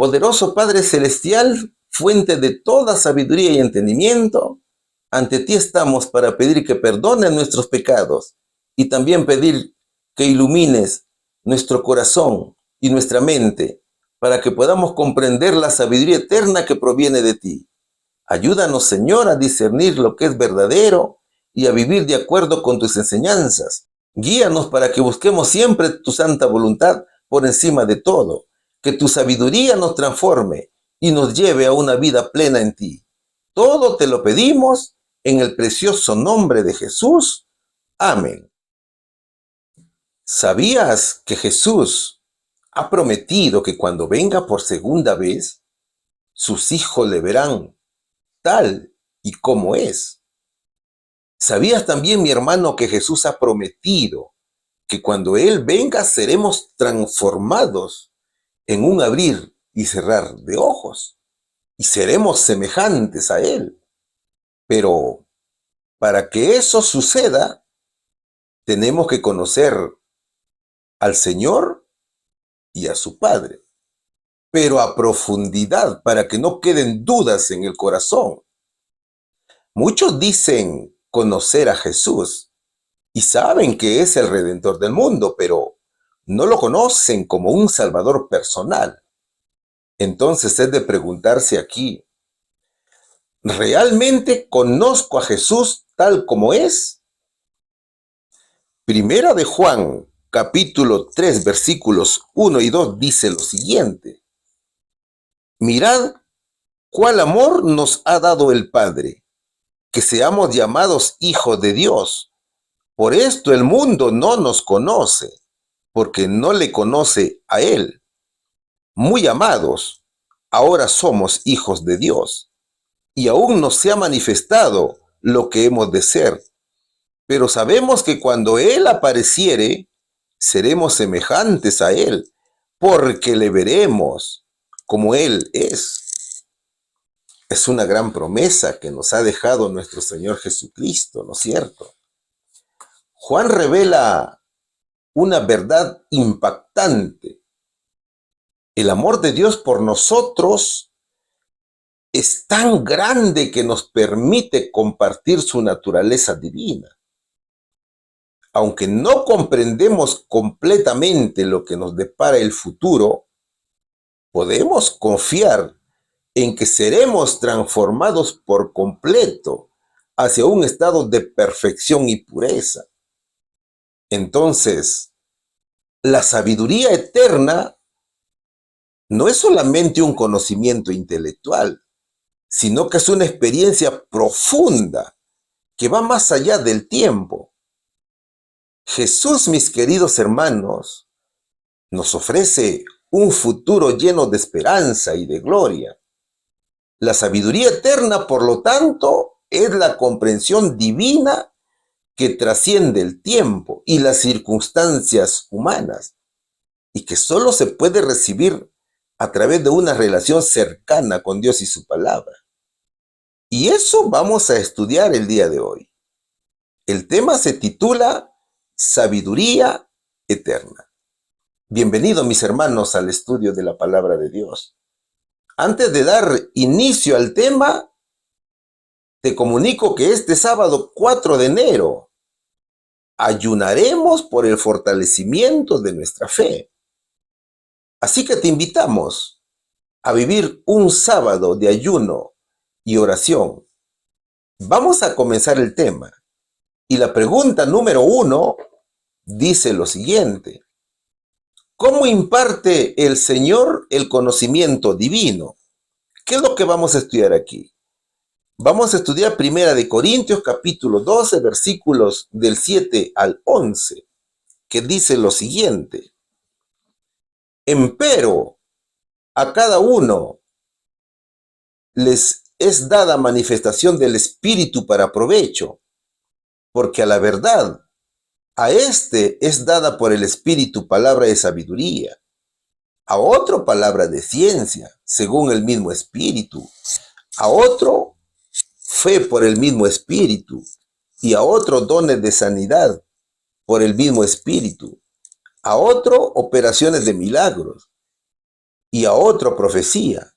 Poderoso Padre Celestial, fuente de toda sabiduría y entendimiento, ante ti estamos para pedir que perdones nuestros pecados y también pedir que ilumines nuestro corazón y nuestra mente para que podamos comprender la sabiduría eterna que proviene de ti. Ayúdanos, Señor, a discernir lo que es verdadero y a vivir de acuerdo con tus enseñanzas. Guíanos para que busquemos siempre tu santa voluntad por encima de todo. Que tu sabiduría nos transforme y nos lleve a una vida plena en ti. Todo te lo pedimos en el precioso nombre de Jesús. Amén. ¿Sabías que Jesús ha prometido que cuando venga por segunda vez, sus hijos le verán tal y como es? ¿Sabías también, mi hermano, que Jesús ha prometido que cuando Él venga seremos transformados en un abrir y cerrar de ojos y seremos semejantes a Él? Pero para que eso suceda, tenemos que conocer al Señor y a su Padre, pero a profundidad, para que no queden dudas en el corazón. Muchos dicen conocer a Jesús y saben que es el Redentor del mundo, pero no lo conocen como un Salvador personal. Entonces es de preguntarse aquí, ¿realmente conozco a Jesús tal como es? Primera de Juan, capítulo 3, versículos 1 y 2 dice lo siguiente: mirad cuál amor nos ha dado el Padre, que seamos llamados hijos de Dios. Por esto el mundo no nos conoce, porque no le conoce a Él. Muy amados, ahora somos hijos de Dios, y aún no se ha manifestado lo que hemos de ser. Pero sabemos que cuando Él apareciere, seremos semejantes a Él, porque le veremos como Él es. Es una gran promesa que nos ha dejado nuestro Señor Jesucristo, ¿no es cierto? Juan revela una verdad impactante. El amor de Dios por nosotros es tan grande que nos permite compartir su naturaleza divina. Aunque no comprendemos completamente lo que nos depara el futuro, podemos confiar en que seremos transformados por completo hacia un estado de perfección y pureza. Entonces, la sabiduría eterna no es solamente un conocimiento intelectual, sino que es una experiencia profunda que va más allá del tiempo. Jesús, mis queridos hermanos, nos ofrece un futuro lleno de esperanza y de gloria. La sabiduría eterna, por lo tanto, es la comprensión divina que trasciende el tiempo y las circunstancias humanas y que solo se puede recibir a través de una relación cercana con Dios y su palabra. Y eso vamos a estudiar el día de hoy. El tema se titula Sabiduría Eterna. Bienvenidos, mis hermanos, al estudio de la palabra de Dios. Antes de dar inicio al tema, te comunico que este sábado 4 de enero ayunaremos por el fortalecimiento de nuestra fe. Así que te invitamos a vivir un sábado de ayuno y oración. Vamos a comenzar el tema. Y la pregunta número 1 dice lo siguiente: ¿cómo imparte el Señor el conocimiento divino? ¿Qué es lo que vamos a estudiar aquí? Vamos a estudiar 1 Corintios capítulo 12, versículos del 7 al 11, que dice lo siguiente: empero a cada uno les es dada manifestación del Espíritu para provecho, porque a la verdad, a este es dada por el Espíritu palabra de sabiduría, a otro palabra de ciencia, según el mismo Espíritu, a otro fe por el mismo Espíritu, y a otro dones de sanidad por el mismo Espíritu, a otro operaciones de milagros, y a otro profecía,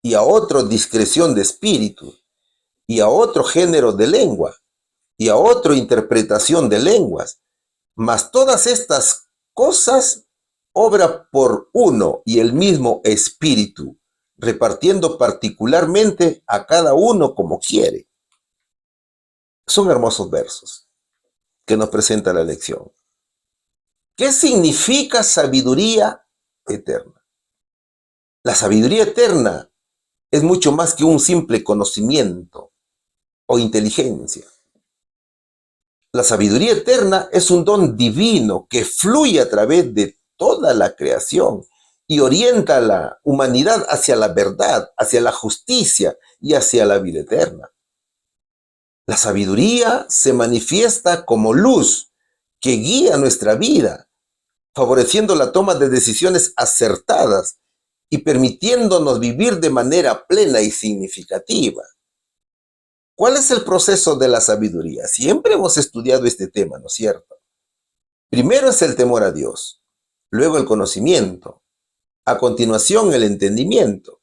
y a otro discreción de espíritu, y a otro género de lengua, y a otro interpretación de lenguas. Mas todas estas cosas obra por uno y el mismo espíritu, repartiendo particularmente a cada uno como quiere. Son hermosos versos que nos presenta la lección. ¿Qué significa sabiduría eterna? La sabiduría eterna es mucho más que un simple conocimiento o inteligencia. La sabiduría eterna es un don divino que fluye a través de toda la creación y orienta a la humanidad hacia la verdad, hacia la justicia y hacia la vida eterna. La sabiduría se manifiesta como luz que guía nuestra vida, favoreciendo la toma de decisiones acertadas y permitiéndonos vivir de manera plena y significativa. ¿Cuál es el proceso de la sabiduría? Siempre hemos estudiado este tema, ¿no es cierto? Primero es el temor a Dios, luego el conocimiento, a continuación el entendimiento,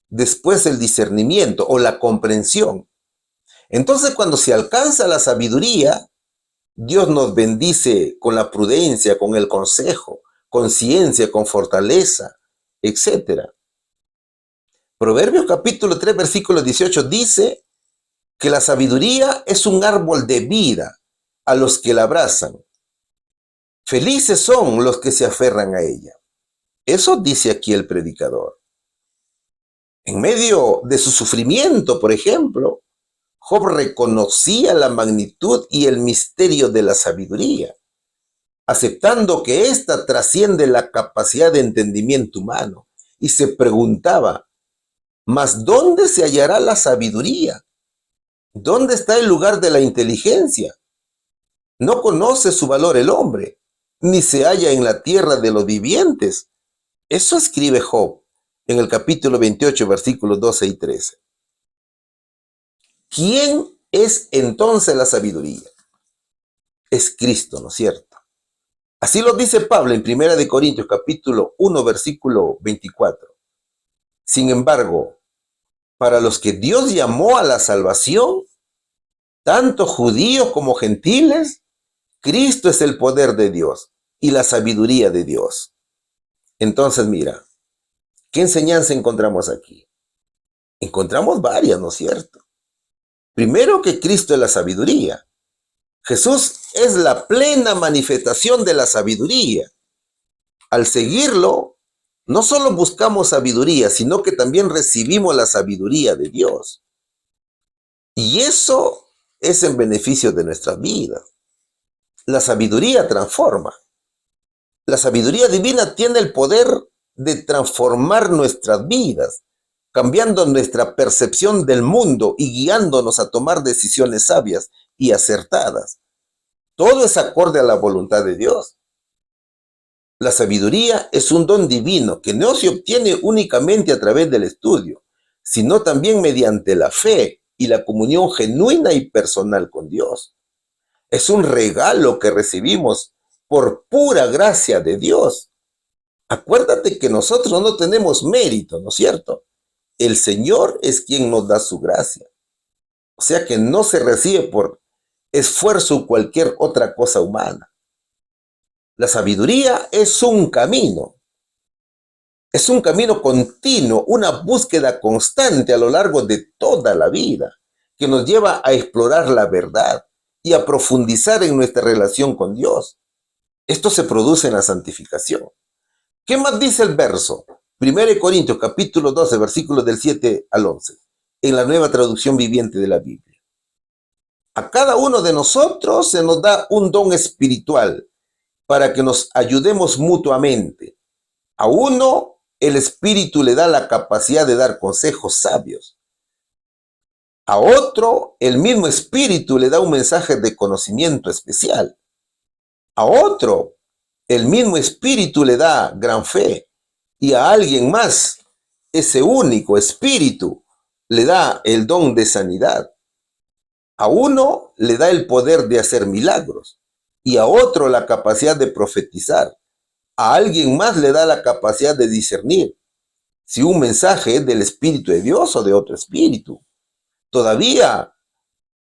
después el discernimiento o la comprensión. Entonces, cuando se alcanza la sabiduría, Dios nos bendice con la prudencia, con el consejo, con ciencia, con fortaleza, etc. Proverbios capítulo 3, versículo 18 dice que la sabiduría es un árbol de vida a los que la abrazan. Felices son los que se aferran a ella. Eso dice aquí el predicador. En medio de su sufrimiento, por ejemplo, Job reconocía la magnitud y el misterio de la sabiduría, aceptando que ésta trasciende la capacidad de entendimiento humano, y se preguntaba, ¿mas dónde se hallará la sabiduría? ¿Dónde está el lugar de la inteligencia? No conoce su valor el hombre, ni se halla en la tierra de los vivientes. Eso escribe Job en el capítulo 28, versículos 12 y 13. ¿Quién es entonces la sabiduría? Es Cristo, ¿no es cierto? Así lo dice Pablo en 1 Corintios capítulo 1, versículo 24. Sin embargo, para los que Dios llamó a la salvación, tanto judíos como gentiles, Cristo es el poder de Dios y la sabiduría de Dios. Entonces, mira, ¿qué enseñanza encontramos aquí? Encontramos varias, ¿no es cierto? Primero, que Cristo es la sabiduría. Jesús es la plena manifestación de la sabiduría. Al seguirlo, no solo buscamos sabiduría, sino que también recibimos la sabiduría de Dios. Y eso es en beneficio de nuestras vidas. La sabiduría transforma. La sabiduría divina tiene el poder de transformar nuestras vidas, cambiando nuestra percepción del mundo y guiándonos a tomar decisiones sabias y acertadas. Todo es acorde a la voluntad de Dios. La sabiduría es un don divino que no se obtiene únicamente a través del estudio, sino también mediante la fe y la comunión genuina y personal con Dios. Es un regalo que recibimos por pura gracia de Dios. Acuérdate que nosotros no tenemos mérito, ¿no es cierto? El Señor es quien nos da su gracia. O sea que no se recibe por esfuerzo o cualquier otra cosa humana. La sabiduría es un camino continuo, una búsqueda constante a lo largo de toda la vida, que nos lleva a explorar la verdad y a profundizar en nuestra relación con Dios. Esto se produce en la santificación. ¿Qué más dice el verso? 1 Corintios capítulo 12, versículos del 7 al 11, en la Nueva Traducción Viviente de la Biblia. A cada uno de nosotros se nos da un don espiritual para que nos ayudemos mutuamente. A uno, el Espíritu le da la capacidad de dar consejos sabios. A otro, el mismo Espíritu le da un mensaje de conocimiento especial. A otro, el mismo Espíritu le da gran fe. Y a alguien más, ese único Espíritu le da el don de sanidad. A uno le da el poder de hacer milagros y a otro la capacidad de profetizar. A alguien más le da la capacidad de discernir. si un mensaje es del Espíritu de Dios o de otro espíritu. Todavía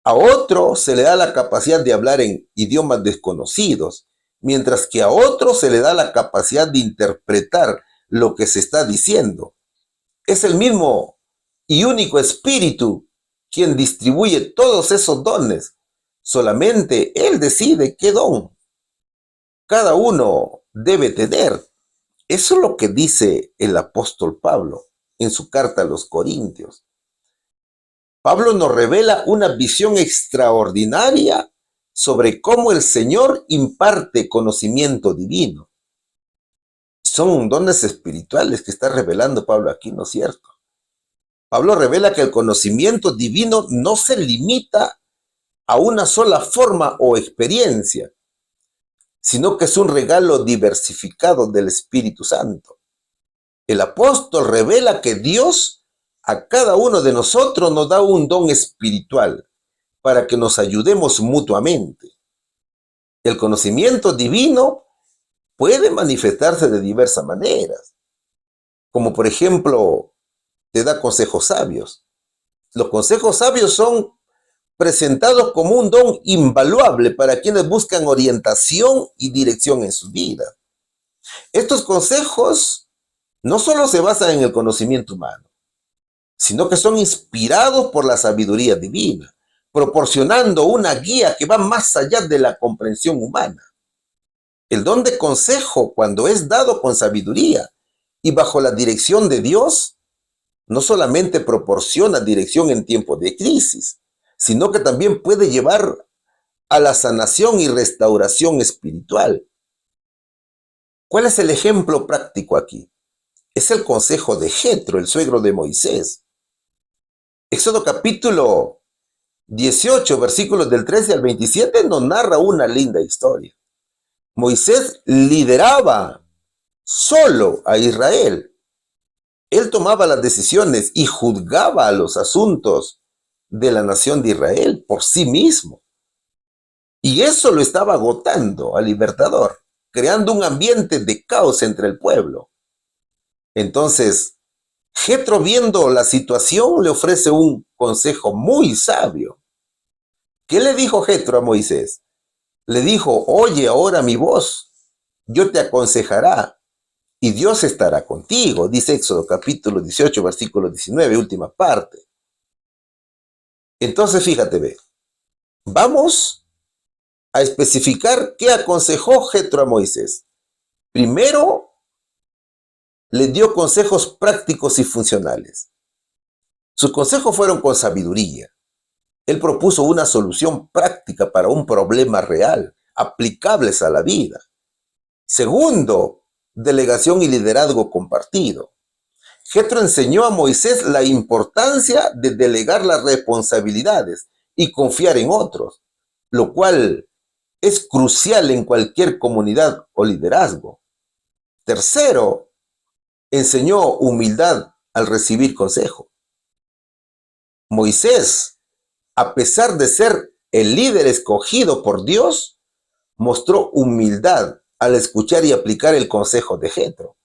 a otro se le da la capacidad de hablar en idiomas desconocidos, mientras que a otro se le da la capacidad de interpretar lo que se está diciendo. Es el mismo y único espíritu quien distribuye todos esos dones. Solamente Él decide qué don cada uno debe tener. Eso es lo que dice el apóstol Pablo en su carta a los Corintios. Pablo nos revela una visión extraordinaria sobre cómo el Señor imparte conocimiento divino. Son dones espirituales que está revelando Pablo aquí, ¿no es cierto? Pablo revela que el conocimiento divino no se limita a una sola forma o experiencia, sino que es un regalo diversificado del Espíritu Santo. El apóstol revela que Dios a cada uno de nosotros nos da un don espiritual para que nos ayudemos mutuamente. El conocimiento divino puede manifestarse de diversas maneras, como por ejemplo, te da consejos sabios. Los consejos sabios son presentados como un don invaluable para quienes buscan orientación y dirección en su vida. Estos consejos no solo se basan en el conocimiento humano, sino que son inspirados por la sabiduría divina, proporcionando una guía que va más allá de la comprensión humana. El don de consejo, cuando es dado con sabiduría y bajo la dirección de Dios, no solamente proporciona dirección en tiempos de crisis, sino que también puede llevar a la sanación y restauración espiritual. ¿Cuál es el ejemplo práctico aquí? Es el consejo de Jetro, el suegro de Moisés. Éxodo capítulo 18, versículos del 13 al 27, nos narra una linda historia. Moisés lideraba solo a Israel. Él tomaba las decisiones y juzgaba los asuntos de la nación de Israel por sí mismo. Y eso lo estaba agotando al libertador, creando un ambiente de caos entre el pueblo. Entonces, Jetro, viendo la situación, le ofrece un consejo muy sabio. ¿Qué le dijo Jetro a Moisés? Le dijo: oye ahora mi voz, yo te aconsejará y Dios estará contigo, dice Éxodo capítulo 18, versículo 19, última parte. Entonces, fíjate, ve, vamos a especificar qué aconsejó Jetro a Moisés. Primero, le dio consejos prácticos y funcionales. Sus consejos fueron con sabiduría. Él propuso una solución práctica para un problema real, aplicables a la vida. Segundo, delegación y liderazgo compartido. Jetro enseñó a Moisés la importancia de delegar las responsabilidades y confiar en otros, lo cual es crucial en cualquier comunidad o liderazgo. Tercero, enseñó humildad al recibir consejo. Moisés, a pesar de ser el líder escogido por Dios, mostró humildad al escuchar y aplicar el consejo de Jetro,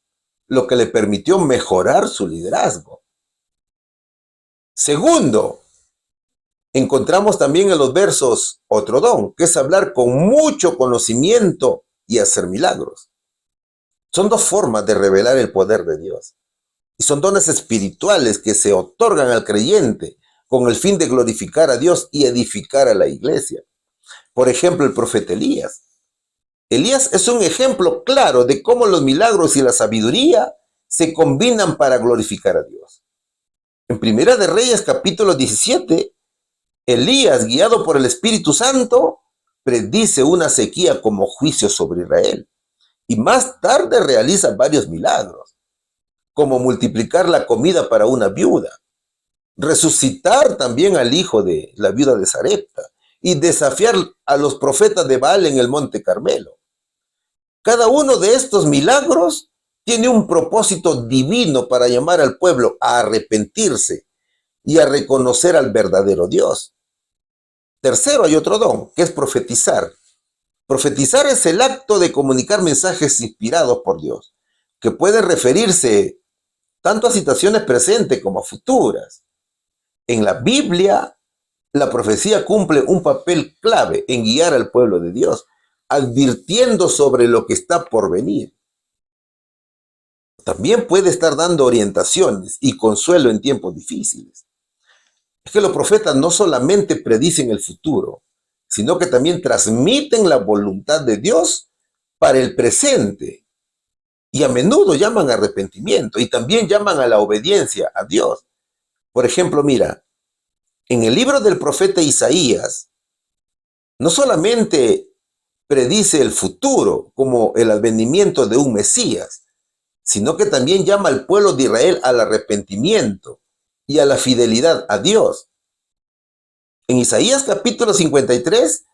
lo que le permitió mejorar su liderazgo. Segundo, encontramos también en los versos otro don, que es hablar con mucho conocimiento y hacer milagros. Son dos formas de revelar el poder de Dios. Y son dones espirituales que se otorgan al creyente con el fin de glorificar a Dios y edificar a la iglesia. Por ejemplo, el profeta Elías. Elías es un ejemplo claro de cómo los milagros y la sabiduría se combinan para glorificar a Dios. En Primera de Reyes, capítulo 17, Elías, guiado por el Espíritu Santo, predice una sequía como juicio sobre Israel. Y más tarde realiza varios milagros, como multiplicar la comida para una viuda, resucitar también al hijo de la viuda de Sarepta y desafiar a los profetas de Baal en el monte Carmelo. Cada uno de estos milagros tiene un propósito divino para llamar al pueblo a arrepentirse y a reconocer al verdadero Dios. Tercero, hay otro don, que es profetizar. Profetizar es el acto de comunicar mensajes inspirados por Dios, que pueden referirse tanto a situaciones presentes como a futuras. En la Biblia, la profecía cumple un papel clave en guiar al pueblo de Dios, advirtiendo sobre lo que está por venir. También puede estar dando orientaciones y consuelo en tiempos difíciles. Es que los profetas no solamente predicen el futuro, sino que también transmiten la voluntad de Dios para el presente. Y a menudo llaman a arrepentimiento y también llaman a la obediencia a Dios. Por ejemplo, mira, en el libro del profeta Isaías, no solamente predice el futuro como el advenimiento de un Mesías, sino que también llama al pueblo de Israel al arrepentimiento y a la fidelidad a Dios. En Isaías capítulo 53,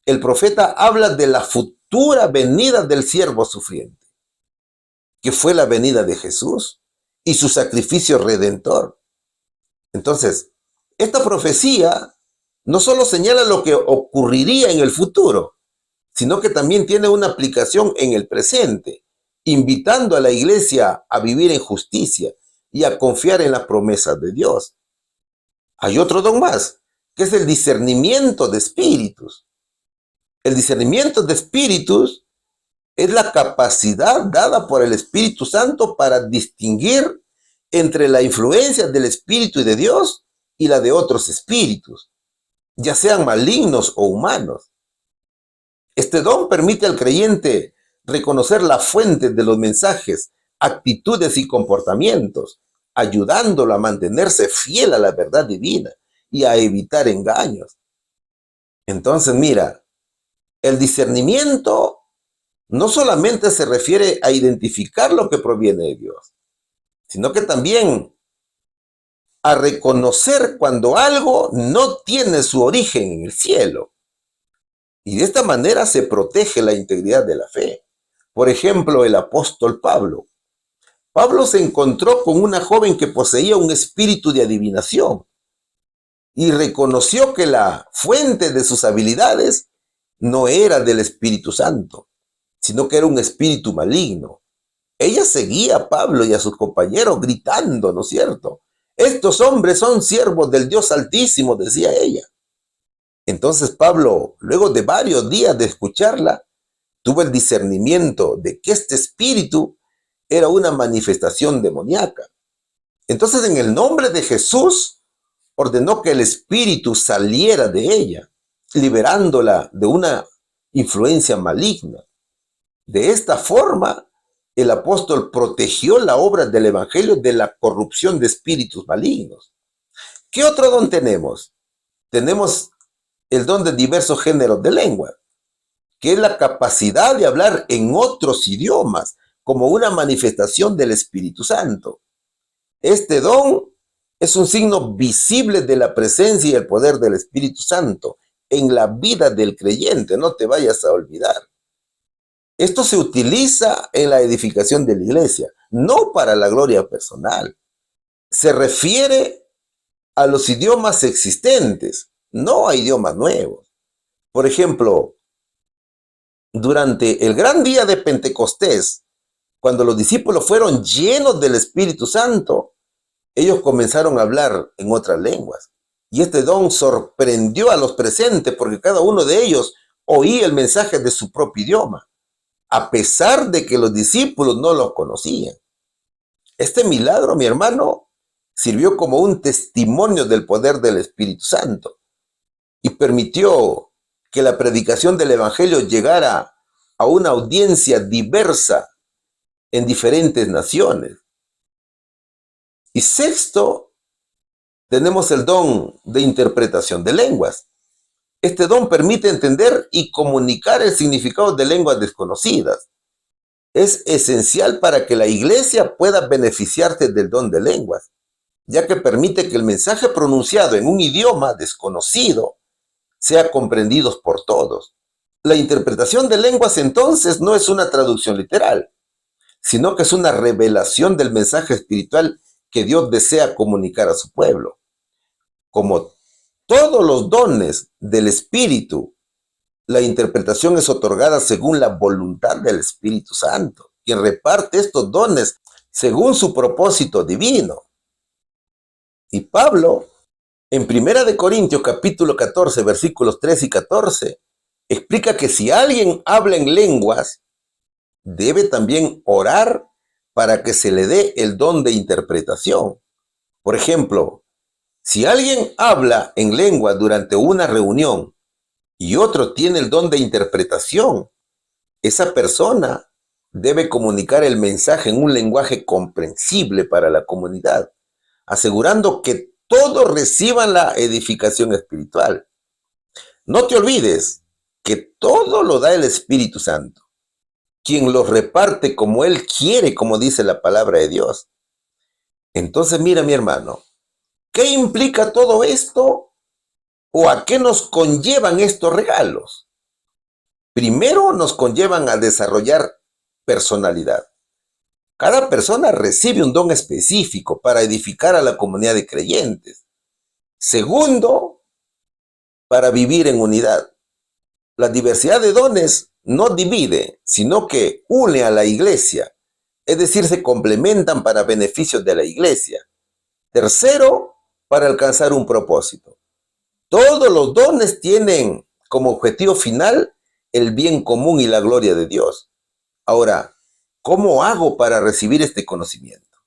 el profeta habla de la futura venida del siervo sufriente, que fue la venida de Jesús y su sacrificio redentor. Entonces, esta profecía no solo señala lo que ocurriría en el futuro, sino que también tiene una aplicación en el presente, invitando a la iglesia a vivir en justicia y a confiar en las promesas de Dios. Hay otro don más, que es el discernimiento de espíritus. El discernimiento de espíritus es la capacidad dada por el Espíritu Santo para distinguir entre la influencia del Espíritu de Dios y la de otros espíritus, ya sean malignos o humanos. Este don permite al creyente reconocer la fuente de los mensajes, actitudes y comportamientos, ayudándolo a mantenerse fiel a la verdad divina y a evitar engaños. Entonces, mira, el discernimiento no solamente se refiere a identificar lo que proviene de Dios, sino que también a reconocer cuando algo no tiene su origen en el cielo. Y de esta manera se protege la integridad de la fe. Por ejemplo, el apóstol Pablo. Pablo se encontró con una joven que poseía un espíritu de adivinación y reconoció que la fuente de sus habilidades no era del Espíritu Santo, sino que era un espíritu maligno. Ella seguía a Pablo y a sus compañeros gritando, ¿no es cierto? Estos hombres son siervos del Dios Altísimo, decía ella. Entonces Pablo, luego de varios días de escucharla, tuvo el discernimiento de que este espíritu era una manifestación demoníaca. Entonces, en el nombre de Jesús, ordenó que el espíritu saliera de ella, liberándola de una influencia maligna. De esta forma, el apóstol protegió la obra del evangelio de la corrupción de espíritus malignos. ¿Qué otro don tenemos? Tenemos el don de diversos géneros de lengua, que es la capacidad de hablar en otros idiomas, como una manifestación del Espíritu Santo. Este don es un signo visible de la presencia y el poder del Espíritu Santo en la vida del creyente, no te vayas a olvidar. Esto se utiliza en la edificación de la iglesia, no para la gloria personal. Se refiere a los idiomas existentes, no a idiomas nuevos. Por ejemplo, durante el gran día de Pentecostés, cuando los discípulos fueron llenos del Espíritu Santo, ellos comenzaron a hablar en otras lenguas. Y este don sorprendió a los presentes porque cada uno de ellos oía el mensaje de su propio idioma, a pesar de que los discípulos no lo conocían. Este milagro, mi hermano, sirvió como un testimonio del poder del Espíritu Santo y permitió que la predicación del Evangelio llegara a una audiencia diversa en diferentes naciones. Y sexto, tenemos el don de interpretación de lenguas. Este don permite entender y comunicar el significado de lenguas desconocidas. Es esencial para que la iglesia pueda beneficiarse del don de lenguas, ya que permite que el mensaje pronunciado en un idioma desconocido sea comprendido por todos. La interpretación de lenguas entonces no es una traducción literal, sino que es una revelación del mensaje espiritual que Dios desea comunicar a su pueblo. Como todos los dones del Espíritu, la interpretación es otorgada según la voluntad del Espíritu Santo, quien reparte estos dones según su propósito divino. Y Pablo, en 1 capítulo 14, versículos 3 y 14, explica que si alguien habla en lenguas, debe también orar para que se le dé el don de interpretación. Por ejemplo, si alguien habla en lengua durante una reunión y otro tiene el don de interpretación, esa persona debe comunicar el mensaje en un lenguaje comprensible para la comunidad, asegurando que todos reciban la edificación espiritual. No te olvides que todo lo da el Espíritu Santo, quien los reparte como Él quiere, como dice la palabra de Dios. Entonces, mira, mi hermano, ¿qué implica todo esto o a qué nos conllevan estos regalos? Primero, nos conllevan a desarrollar personalidad. Cada persona recibe un don específico para edificar a la comunidad de creyentes. Segundo, para vivir en unidad. La diversidad de dones no divide, sino que une a la iglesia, es decir, se complementan para beneficios de la iglesia. Tercero, para alcanzar un propósito. Todos los dones tienen como objetivo final el bien común y la gloria de Dios. Ahora, ¿cómo hago para recibir este conocimiento?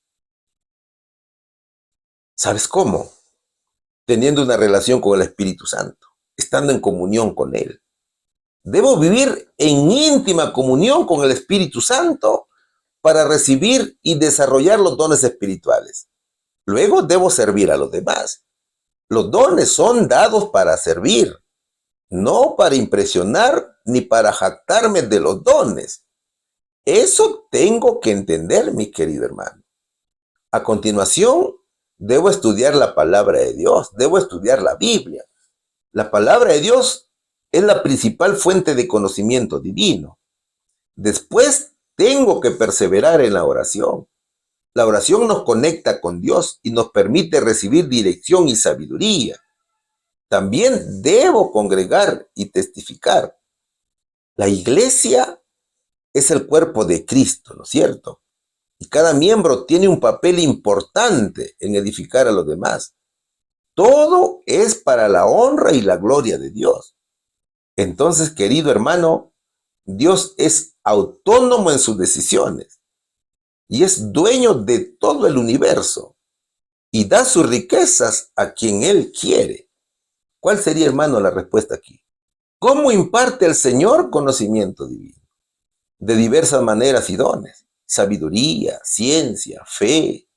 ¿Sabes cómo? Teniendo una relación con el Espíritu Santo, estando en comunión con Él. Debo vivir en íntima comunión con el Espíritu Santo para recibir y desarrollar los dones espirituales. Luego debo servir a los demás. Los dones son dados para servir, no para impresionar ni para jactarme de los dones. Eso tengo que entender, mi querido hermano. A continuación, debo estudiar la palabra de Dios, debo estudiar la Biblia. La palabra de Dios es la principal fuente de conocimiento divino. Después, tengo que perseverar en la oración. La oración nos conecta con Dios y nos permite recibir dirección y sabiduría. También debo congregar y testificar. La iglesia es el cuerpo de Cristo, ¿no es cierto? Y cada miembro tiene un papel importante en edificar a los demás. Todo es para la honra y la gloria de Dios. Entonces, querido hermano, Dios es autónomo en sus decisiones y es dueño de todo el universo y da sus riquezas a quien Él quiere. ¿Cuál sería, hermano, la respuesta aquí? ¿Cómo imparte el Señor conocimiento divino? De diversas maneras y dones: sabiduría, ciencia, fe,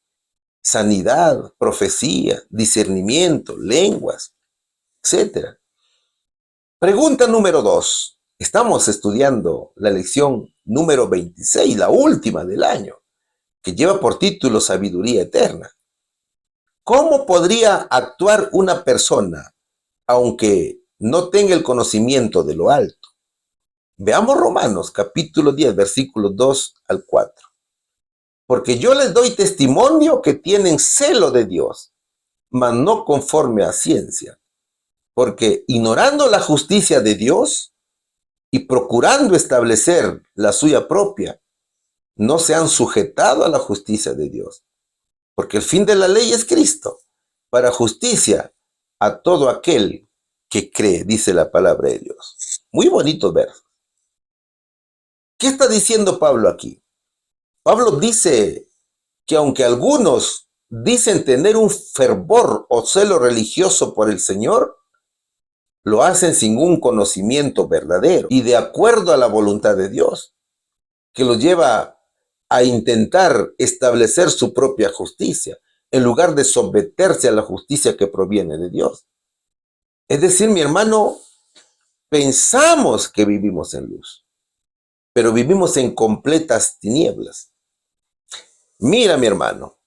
sanidad, profecía, discernimiento, lenguas, etc. Pregunta número 2. Estamos estudiando la lección número 26, la última del año, que lleva por título Sabiduría Eterna. ¿Cómo podría actuar una persona aunque no tenga el conocimiento de lo alto? Veamos Romanos capítulo 10, versículos 2 al 4. Porque yo les doy testimonio que tienen celo de Dios, mas no conforme a ciencia. Porque ignorando la justicia de Dios y procurando establecer la suya propia, no se han sujetado a la justicia de Dios. Porque el fin de la ley es Cristo, para justicia a todo aquel que cree, dice la palabra de Dios. Muy bonitos versos. ¿Qué está diciendo Pablo aquí? Pablo dice que aunque algunos dicen tener un fervor o celo religioso por el Señor, lo hacen sin un conocimiento verdadero y de acuerdo a la voluntad de Dios, que los lleva a intentar establecer su propia justicia, en lugar de someterse a la justicia que proviene de Dios. Es decir, mi hermano, pensamos que vivimos en luz, pero vivimos en completas tinieblas. Mira, mi hermano,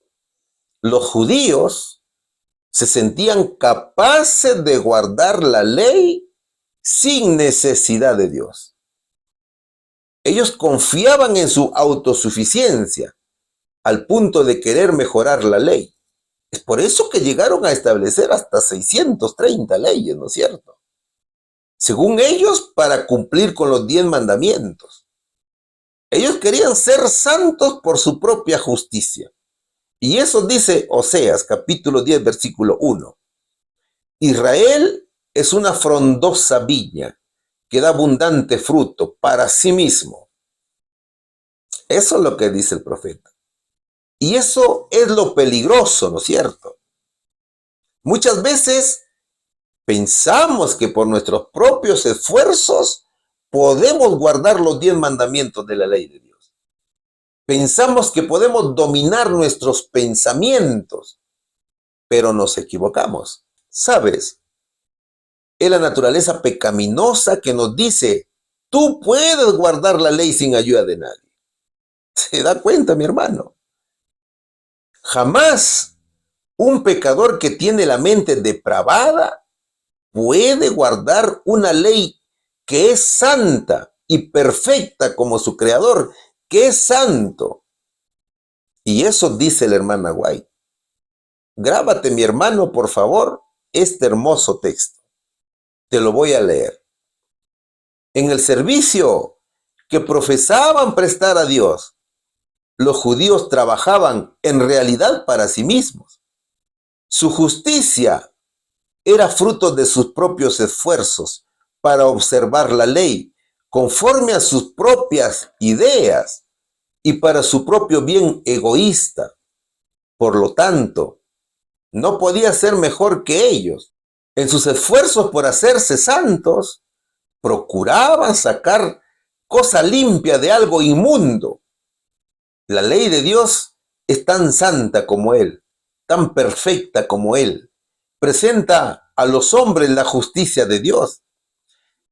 los judíos se sentían capaces de guardar la ley sin necesidad de Dios. Ellos confiaban en su autosuficiencia al punto de querer mejorar la ley. Es por eso que llegaron a establecer hasta 630 leyes, ¿no es cierto? Según ellos, para cumplir con los 10 mandamientos. Ellos querían ser santos por su propia justicia. Y eso dice Oseas, capítulo 10, versículo 1. Israel es una frondosa viña que da abundante fruto para sí mismo. Eso es lo que dice el profeta. Y eso es lo peligroso, ¿no es cierto? Muchas veces pensamos que por nuestros propios esfuerzos podemos guardar los 10 mandamientos de la ley de Dios. Pensamos que podemos dominar nuestros pensamientos, pero nos equivocamos. ¿Sabes? Es la naturaleza pecaminosa que nos dice, tú puedes guardar la ley sin ayuda de nadie. ¿Se da cuenta, mi hermano? Jamás un pecador que tiene la mente depravada puede guardar una ley que es santa y perfecta como su creador, que es santo. Y eso dice la hermana White. Grábate, mi hermano, por favor, este hermoso texto. Te lo voy a leer. En el servicio que profesaban prestar a Dios, los judíos trabajaban en realidad para sí mismos. Su justicia era fruto de sus propios esfuerzos para observar la ley conforme a sus propias ideas y para su propio bien egoísta. Por lo tanto, no podía ser mejor que ellos. En sus esfuerzos por hacerse santos, procuraban sacar cosa limpia de algo inmundo. La ley de Dios es tan santa como Él, tan perfecta como Él. Presenta a los hombres la justicia de Dios.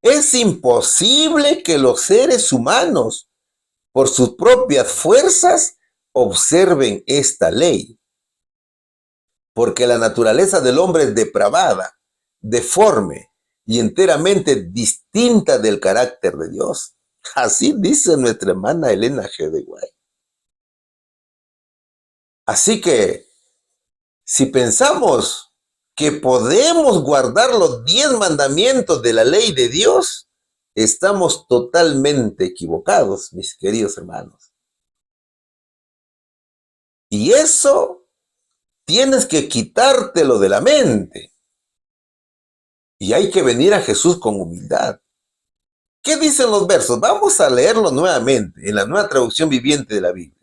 Es imposible que los seres humanos, por sus propias fuerzas, observen esta ley. Porque la naturaleza del hombre es depravada, deforme y enteramente distinta del carácter de Dios. Así dice nuestra hermana Elena G. de White. Así que, si pensamos que podemos guardar los 10 mandamientos de la ley de Dios, estamos totalmente equivocados, mis queridos hermanos. Y eso tienes que quitártelo de la mente. Y hay que venir a Jesús con humildad. ¿Qué dicen los versos? Vamos a leerlo nuevamente en la Nueva Traducción Viviente de la Biblia.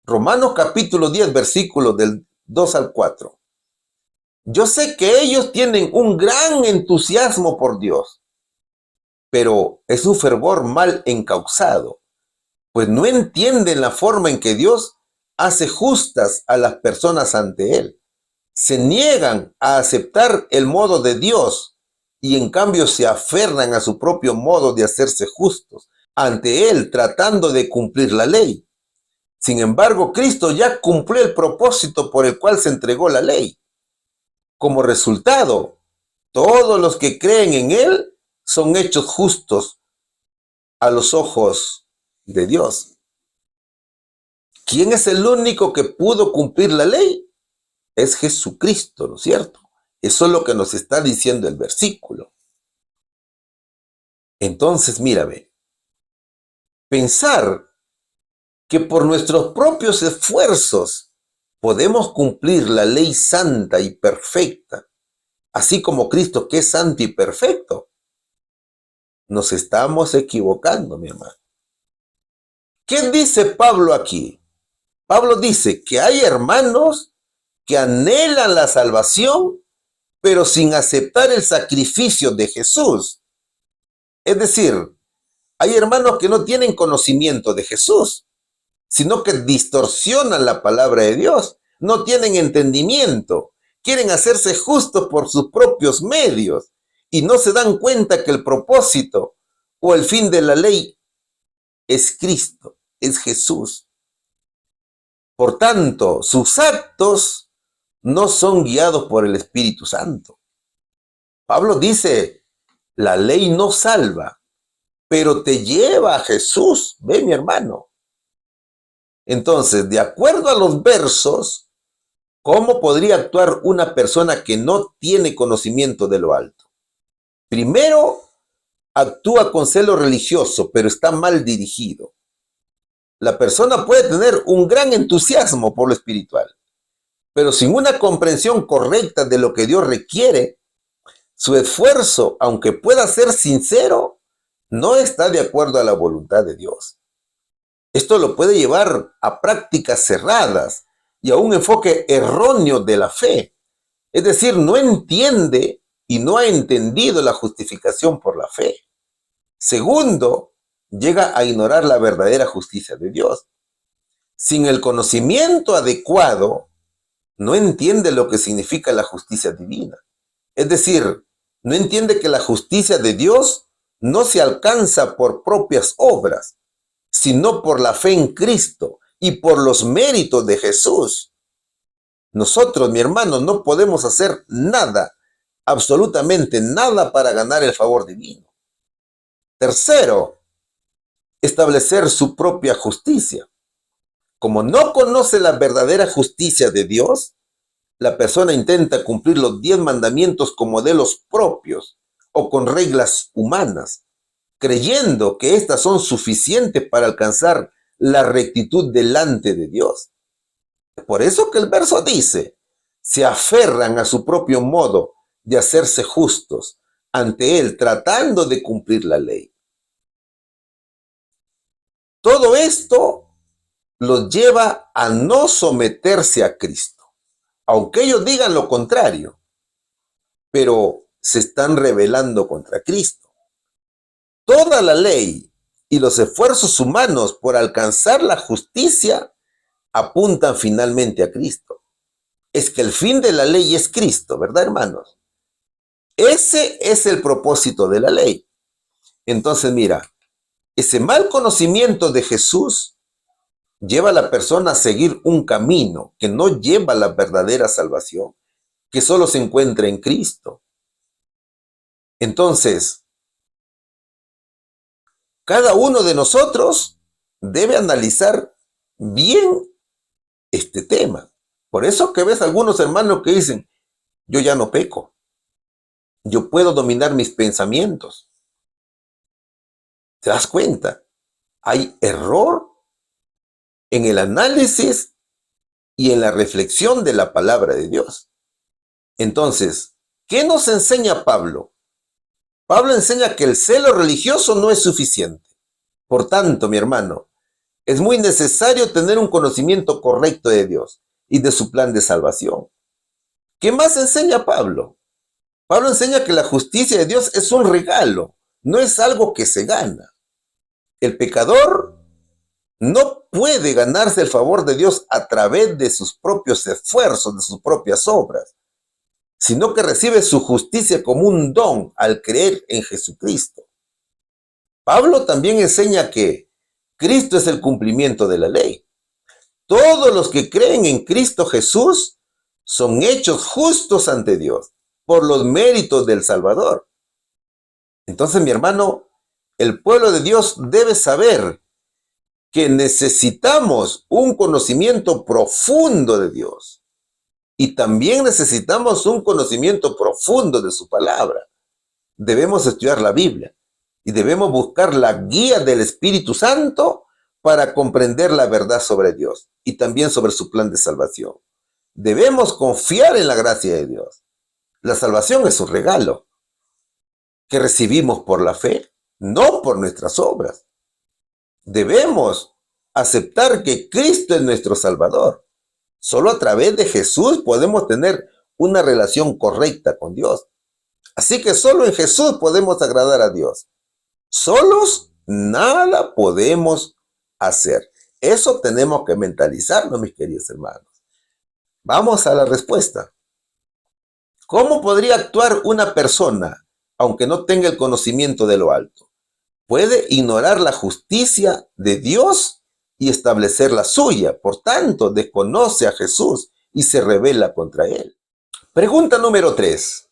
Romanos capítulo 10, versículos del 2 al 4. Yo sé que ellos tienen un gran entusiasmo por Dios, pero es un fervor mal encauzado, pues no entienden la forma en que Dios hace justas a las personas ante Él. Se niegan a aceptar el modo de Dios y en cambio se aferran a su propio modo de hacerse justos ante Él, tratando de cumplir la ley. Sin embargo, Cristo ya cumplió el propósito por el cual se entregó la ley. Como resultado, todos los que creen en Él son hechos justos a los ojos de Dios. ¿Quién es el único que pudo cumplir la ley? Es Jesucristo, ¿no es cierto? Eso es lo que nos está diciendo el versículo. Entonces, mírame, pensar que por nuestros propios esfuerzos podemos cumplir la ley santa y perfecta, así como Cristo que es santo y perfecto, nos estamos equivocando, mi hermano. ¿Qué dice Pablo aquí? Pablo dice que hay hermanos que anhelan la salvación, pero sin aceptar el sacrificio de Jesús. Es decir, hay hermanos que no tienen conocimiento de Jesús, sino que distorsionan la palabra de Dios, no tienen entendimiento, quieren hacerse justos por sus propios medios y no se dan cuenta que el propósito o el fin de la ley es Cristo, es Jesús. Por tanto, sus actos no son guiados por el Espíritu Santo. Pablo dice, la ley no salva, pero te lleva a Jesús. Ve, mi hermano. Entonces, de acuerdo a los versos, ¿cómo podría actuar una persona que no tiene conocimiento de lo alto? Primero, actúa con celo religioso, pero está mal dirigido. La persona puede tener un gran entusiasmo por lo espiritual, pero sin una comprensión correcta de lo que Dios requiere, su esfuerzo, aunque pueda ser sincero, no está de acuerdo a la voluntad de Dios. Esto lo puede llevar a prácticas cerradas y a un enfoque erróneo de la fe. Es decir, no entiende y no ha entendido la justificación por la fe. Segundo, llega a ignorar la verdadera justicia de Dios. Sin el conocimiento adecuado, no entiende lo que significa la justicia divina. Es decir, no entiende que la justicia de Dios no se alcanza por propias obras, sino por la fe en Cristo y por los méritos de Jesús. Nosotros, mi hermano, no podemos hacer nada, absolutamente nada para ganar el favor divino. Tercero, establecer su propia justicia. Como no conoce la verdadera justicia de Dios, la persona intenta cumplir los 10 mandamientos con modelos propios o con reglas humanas, creyendo que éstas son suficientes para alcanzar la rectitud delante de Dios. Por eso que el verso dice, se aferran a su propio modo de hacerse justos ante Él, tratando de cumplir la ley. Todo esto los lleva a no someterse a Cristo, aunque ellos digan lo contrario, pero se están rebelando contra Cristo. Toda la ley y los esfuerzos humanos por alcanzar la justicia apuntan finalmente a Cristo. Es que el fin de la ley es Cristo, ¿verdad, hermanos? Ese es el propósito de la ley. Entonces, mira, ese mal conocimiento de Jesús lleva a la persona a seguir un camino que no lleva a la verdadera salvación, que solo se encuentra en Cristo. Entonces, cada uno de nosotros debe analizar bien este tema. Por eso que ves algunos hermanos que dicen, yo ya no peco, yo puedo dominar mis pensamientos. ¿Te das cuenta? Hay error en el análisis y en la reflexión de la palabra de Dios. Entonces, ¿qué nos enseña Pablo? Pablo enseña que el celo religioso no es suficiente. Por tanto, mi hermano, es muy necesario tener un conocimiento correcto de Dios y de su plan de salvación. ¿Qué más enseña Pablo? Pablo enseña que la justicia de Dios es un regalo, no es algo que se gana. El pecador no puede ganarse el favor de Dios a través de sus propios esfuerzos, de sus propias obras, sino que recibe su justicia como un don al creer en Jesucristo. Pablo también enseña que Cristo es el cumplimiento de la ley. Todos los que creen en Cristo Jesús son hechos justos ante Dios por los méritos del Salvador. Entonces, mi hermano, el pueblo de Dios debe saber que necesitamos un conocimiento profundo de Dios y también necesitamos un conocimiento profundo de su palabra. Debemos estudiar la Biblia y debemos buscar la guía del Espíritu Santo para comprender la verdad sobre Dios y también sobre su plan de salvación. Debemos confiar en la gracia de Dios. La salvación es un regalo que recibimos por la fe, no por nuestras obras. Debemos aceptar que Cristo es nuestro Salvador. Solo a través de Jesús podemos tener una relación correcta con Dios. Así que solo en Jesús podemos agradar a Dios. Solos nada podemos hacer. Eso tenemos que mentalizarnos, mis queridos hermanos. Vamos a la respuesta. ¿Cómo podría actuar una persona aunque no tenga el conocimiento de lo alto? Puede ignorar la justicia de Dios y establecer la suya. Por tanto, desconoce a Jesús y se rebela contra él. Pregunta número 3.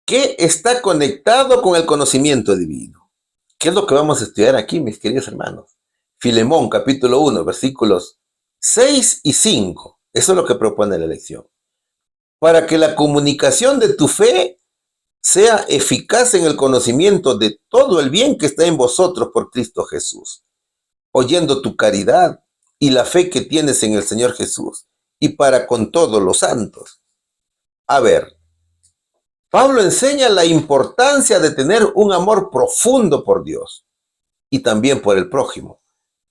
¿Qué está conectado con el conocimiento divino? ¿Qué es lo que vamos a estudiar aquí, mis queridos hermanos? Filemón, capítulo 1, versículos 6 y 5. Eso es lo que propone la lección. Para que la comunicación de tu fe sea eficaz en el conocimiento de todo el bien que está en vosotros por Cristo Jesús. oyendo tu caridad y la fe que tienes en el Señor Jesús, y para con todos los santos. A ver, Pablo enseña la importancia de tener un amor profundo por Dios y también por el prójimo,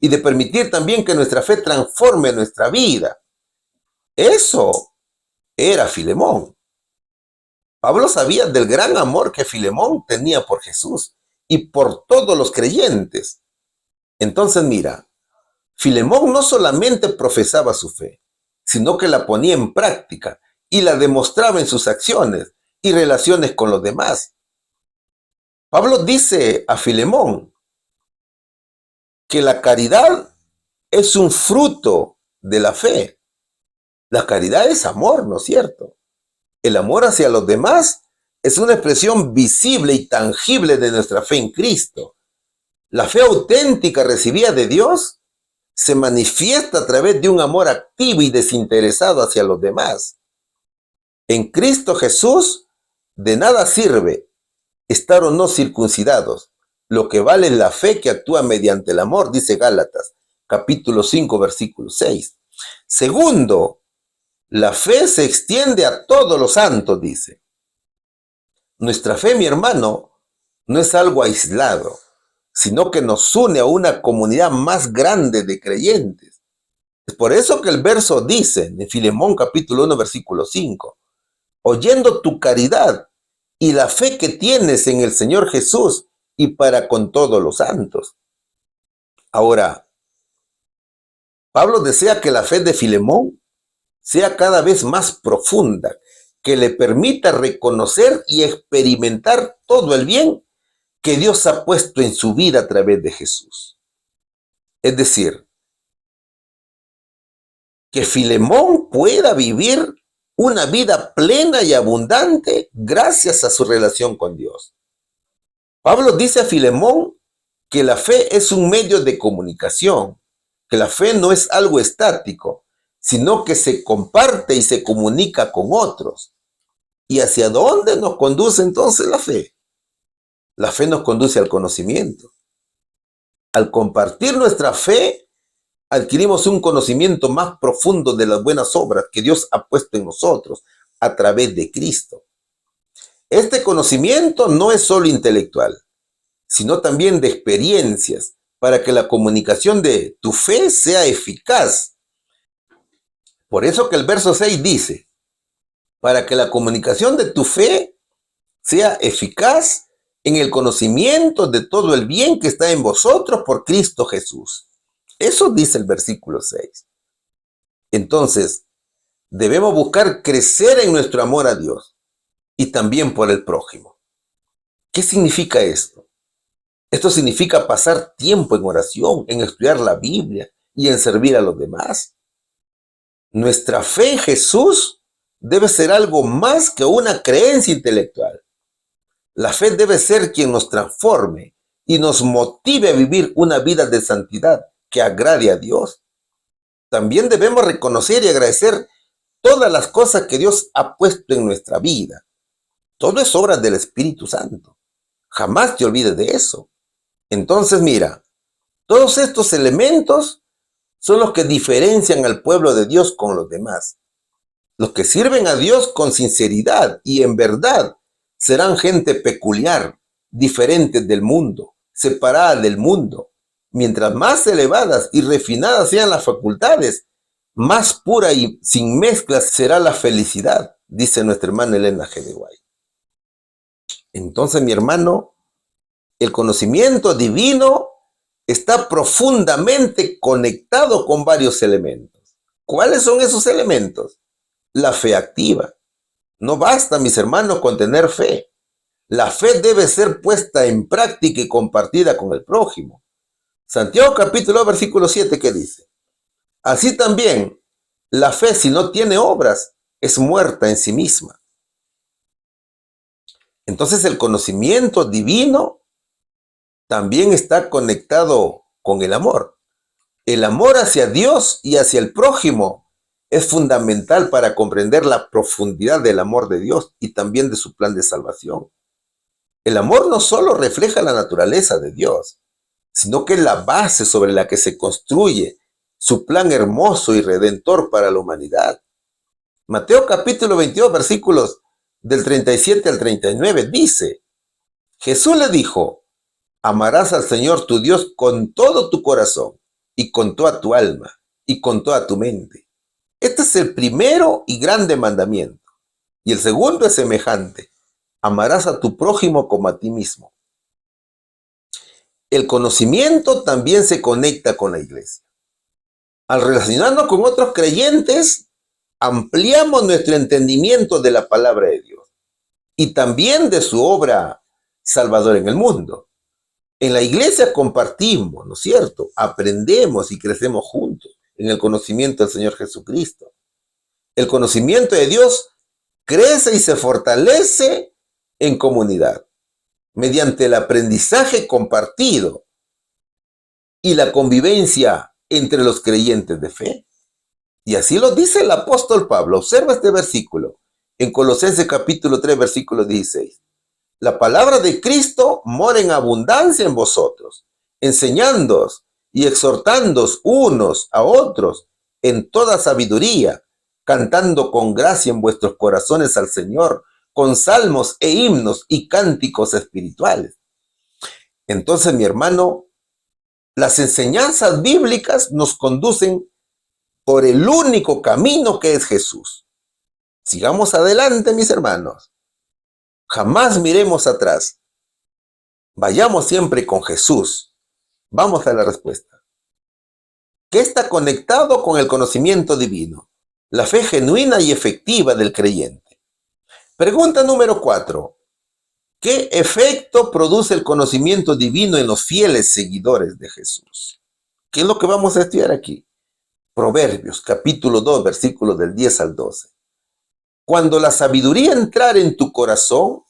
y de permitir también que nuestra fe transforme nuestra vida. Eso era Filemón. Pablo sabía del gran amor que Filemón tenía por Jesús y por todos los creyentes. Entonces mira, Filemón no solamente profesaba su fe, sino que la ponía en práctica y la demostraba en sus acciones y relaciones con los demás. Pablo dice a Filemón que la caridad es un fruto de la fe. La caridad es amor, ¿no es cierto? El amor hacia los demás es una expresión visible y tangible de nuestra fe en Cristo. La fe auténtica recibida de Dios se manifiesta a través de un amor activo y desinteresado hacia los demás. En Cristo Jesús, de nada sirve estar o no circuncidados. Lo que vale es la fe que actúa mediante el amor, dice Gálatas, capítulo 5, versículo 6. Segundo, la fe se extiende a todos los santos, dice. Nuestra fe, mi hermano, no es algo aislado, sino que nos une a una comunidad más grande de creyentes. Es por eso que el verso dice, en Filemón capítulo 1, versículo 5, oyendo tu caridad y la fe que tienes en el Señor Jesús y para con todos los santos. Ahora, Pablo desea que la fe de Filemón sea cada vez más profunda, que le permita reconocer y experimentar todo el bien que Dios ha puesto en su vida a través de Jesús. Es decir, que Filemón pueda vivir una vida plena y abundante gracias a su relación con Dios. Pablo dice a Filemón que la fe es un medio de comunicación, que la fe no es algo estático, sino que se comparte y se comunica con otros. ¿Y hacia dónde nos conduce entonces la fe? La fe nos conduce al conocimiento. Al compartir nuestra fe, adquirimos un conocimiento más profundo de las buenas obras que Dios ha puesto en nosotros a través de Cristo. Este conocimiento no es solo intelectual, sino también de experiencias, para que la comunicación de tu fe sea eficaz. Por eso que el verso 6 dice, para que la comunicación de tu fe sea eficaz en el conocimiento de todo el bien que está en vosotros por Cristo Jesús. Eso dice el versículo 6. Entonces, debemos buscar crecer en nuestro amor a Dios y también por el prójimo. ¿Qué significa esto? Esto significa pasar tiempo en oración, en estudiar la Biblia y en servir a los demás. Nuestra fe en Jesús debe ser algo más que una creencia intelectual. La fe debe ser quien nos transforme y nos motive a vivir una vida de santidad que agrade a Dios. También debemos reconocer y agradecer todas las cosas que Dios ha puesto en nuestra vida. Todo es obra del Espíritu Santo. Jamás te olvides de eso. Entonces, mira, todos estos elementos son los que diferencian al pueblo de Dios con los demás. Los que sirven a Dios con sinceridad y en verdad serán gente peculiar, diferentes del mundo, separada del mundo. Mientras más elevadas y refinadas sean las facultades, más pura y sin mezclas será la felicidad, dice nuestra hermana Elena G. de White. Entonces, mi hermano, el conocimiento divino está profundamente conectado con varios elementos. ¿Cuáles son esos elementos? La fe activa. No basta, mis hermanos, con tener fe. La fe debe ser puesta en práctica y compartida con el prójimo. Santiago capítulo 2, versículo 7, ¿qué dice? Así también, la fe, si no tiene obras, es muerta en sí misma. Entonces el conocimiento divino también está conectado con el amor. El amor hacia Dios y hacia el prójimo es fundamental para comprender la profundidad del amor de Dios y también de su plan de salvación. El amor no solo refleja la naturaleza de Dios, sino que es la base sobre la que se construye su plan hermoso y redentor para la humanidad. Mateo capítulo 22, versículos del 37 al 39 dice, Jesús le dijo, amarás al Señor tu Dios con todo tu corazón y con toda tu alma y con toda tu mente. Este es el primero y grande mandamiento. Y el segundo es semejante. Amarás a tu prójimo como a ti mismo. El conocimiento también se conecta con la iglesia. Al relacionarnos con otros creyentes, ampliamos nuestro entendimiento de la palabra de Dios y también de su obra salvadora en el mundo. En la iglesia compartimos, ¿no es cierto? Aprendemos y crecemos juntos en el conocimiento del Señor Jesucristo. El conocimiento de Dios crece y se fortalece en comunidad mediante el aprendizaje compartido y la convivencia entre los creyentes de fe. Y así lo dice el apóstol Pablo. Observa este versículo en Colosenses capítulo 3, versículo 16. La palabra de Cristo mora en abundancia en vosotros, enseñándoos y exhortándoos unos a otros en toda sabiduría, cantando con gracia en vuestros corazones al Señor, con salmos e himnos y cánticos espirituales. Entonces, mi hermano, las enseñanzas bíblicas nos conducen por el único camino que es Jesús. Sigamos adelante, mis hermanos. Jamás miremos atrás. Vayamos siempre con Jesús. Vamos a la respuesta. ¿Qué está conectado con el conocimiento divino? La fe genuina y efectiva del creyente. Pregunta número 4. ¿Qué efecto produce el conocimiento divino en los fieles seguidores de Jesús? ¿Qué es lo que vamos a estudiar aquí? Proverbios, capítulo 2, versículos del 10 al 12. Cuando la sabiduría entrare en tu corazón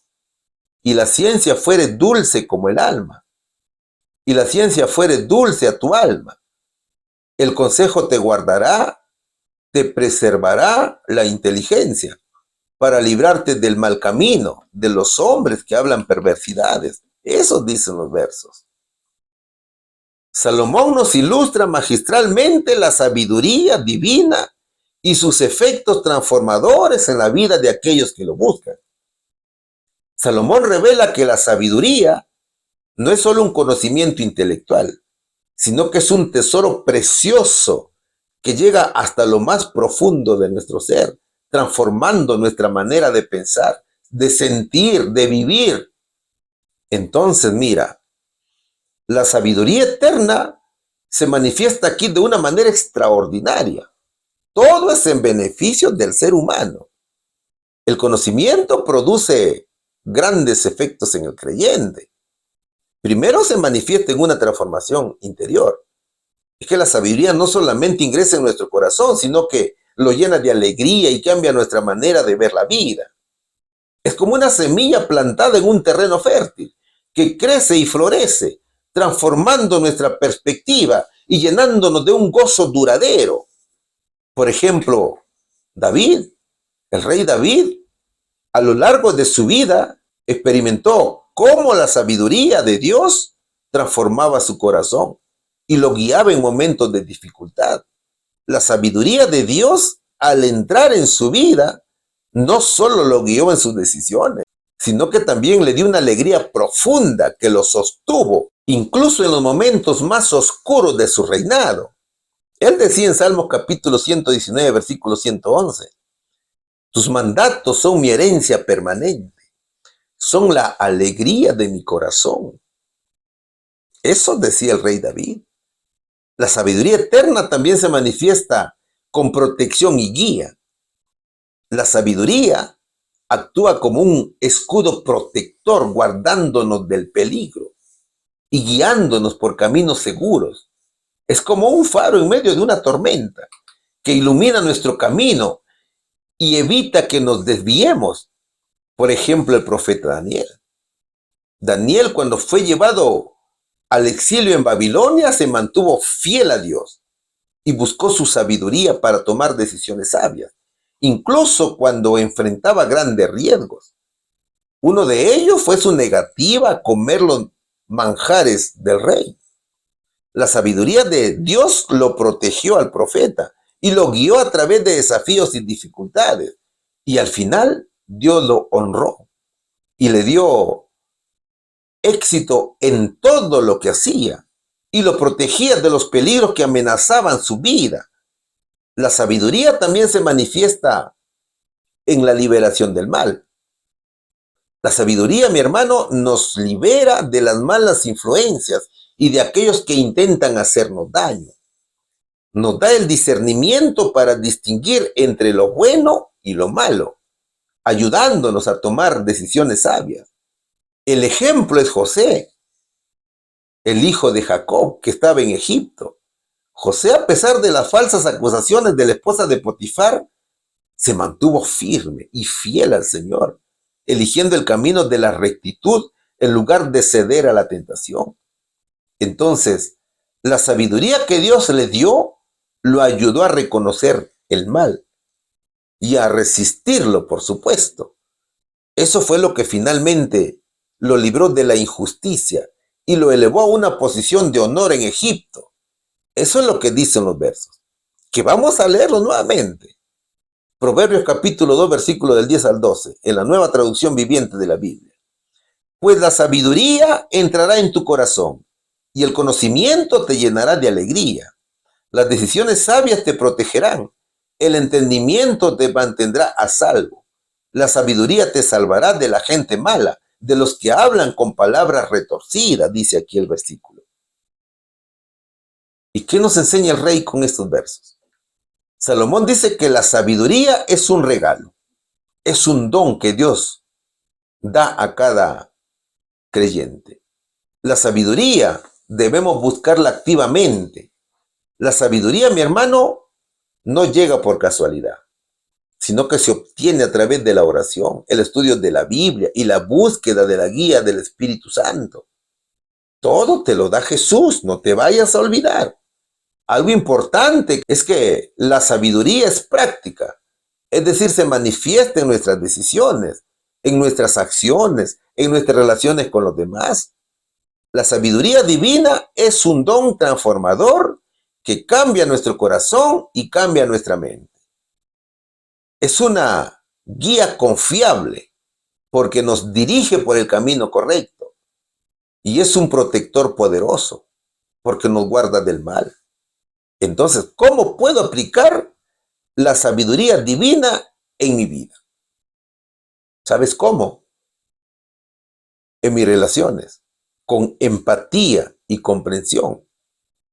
y la ciencia fuere dulce como el alma, y la ciencia fuere dulce a tu alma, el consejo te guardará, te preservará la inteligencia para librarte del mal camino, de los hombres que hablan perversidades. Eso dicen los versos. Salomón nos ilustra magistralmente la sabiduría divina y sus efectos transformadores en la vida de aquellos que lo buscan. Salomón revela que la sabiduría no es solo un conocimiento intelectual, sino que es un tesoro precioso que llega hasta lo más profundo de nuestro ser, transformando nuestra manera de pensar, de sentir, de vivir. Entonces, mira, la sabiduría eterna se manifiesta aquí de una manera extraordinaria. Todo es en beneficio del ser humano. El conocimiento produce grandes efectos en el creyente. Primero se manifiesta en una transformación interior. Es que la sabiduría no solamente ingresa en nuestro corazón, sino que lo llena de alegría y cambia nuestra manera de ver la vida. Es como una semilla plantada en un terreno fértil, que crece y florece, transformando nuestra perspectiva y llenándonos de un gozo duradero. Por ejemplo, David, el rey David, a lo largo de su vida, experimentó cómo la sabiduría de Dios transformaba su corazón y lo guiaba en momentos de dificultad. La sabiduría de Dios, al entrar en su vida, no solo lo guió en sus decisiones, sino que también le dio una alegría profunda que lo sostuvo, incluso en los momentos más oscuros de su reinado. Él decía en Salmos capítulo 119, versículo 111, tus mandatos son mi herencia permanente, son la alegría de mi corazón. Eso decía el rey David. La sabiduría eterna también se manifiesta con protección y guía. La sabiduría actúa como un escudo protector guardándonos del peligro y guiándonos por caminos seguros. Es como un faro en medio de una tormenta que ilumina nuestro camino y evita que nos desviemos. Por ejemplo, el profeta Daniel. Daniel, cuando fue llevado al exilio en Babilonia, se mantuvo fiel a Dios y buscó su sabiduría para tomar decisiones sabias, incluso cuando enfrentaba grandes riesgos. Uno de ellos fue su negativa a comer los manjares del rey. La sabiduría de Dios lo protegió al profeta y lo guió a través de desafíos y dificultades. Y al final Dios lo honró y le dio éxito en todo lo que hacía y lo protegía de los peligros que amenazaban su vida. La sabiduría también se manifiesta en la liberación del mal. La sabiduría, mi hermano, nos libera de las malas influencias y de aquellos que intentan hacernos daño. Nos da el discernimiento para distinguir entre lo bueno y lo malo, ayudándonos a tomar decisiones sabias. El ejemplo es José, el hijo de Jacob, que estaba en Egipto. José, a pesar de las falsas acusaciones de la esposa de Potifar, se mantuvo firme y fiel al Señor, eligiendo el camino de la rectitud en lugar de ceder a la tentación. Entonces, la sabiduría que Dios le dio lo ayudó a reconocer el mal y a resistirlo, por supuesto. Eso fue lo que finalmente lo libró de la injusticia y lo elevó a una posición de honor en Egipto. Eso es lo que dicen los versos, que vamos a leerlo nuevamente. Proverbios capítulo 2, versículo del 10 al 12, en la Nueva Traducción Viviente de la Biblia. Pues la sabiduría entrará en tu corazón y el conocimiento te llenará de alegría. Las decisiones sabias te protegerán, el entendimiento te mantendrá a salvo. La sabiduría te salvará de la gente mala, de los que hablan con palabras retorcidas, dice aquí el versículo. ¿Y qué nos enseña el rey con estos versos? Salomón dice que la sabiduría es un regalo, es un don que Dios da a cada creyente. La sabiduría debemos buscarla activamente. La sabiduría, mi hermano, no llega por casualidad, sino que se obtiene a través de la oración, el estudio de la Biblia y la búsqueda de la guía del Espíritu Santo. Todo te lo da Jesús, no te vayas a olvidar. Algo importante es que la sabiduría es práctica, es decir, se manifiesta en nuestras decisiones, en nuestras acciones, en nuestras relaciones con los demás. La sabiduría divina es un don transformador que cambia nuestro corazón y cambia nuestra mente. Es una guía confiable porque nos dirige por el camino correcto y es un protector poderoso porque nos guarda del mal. Entonces, ¿cómo puedo aplicar la sabiduría divina en mi vida? ¿Sabes cómo? En mis relaciones, con empatía y comprensión.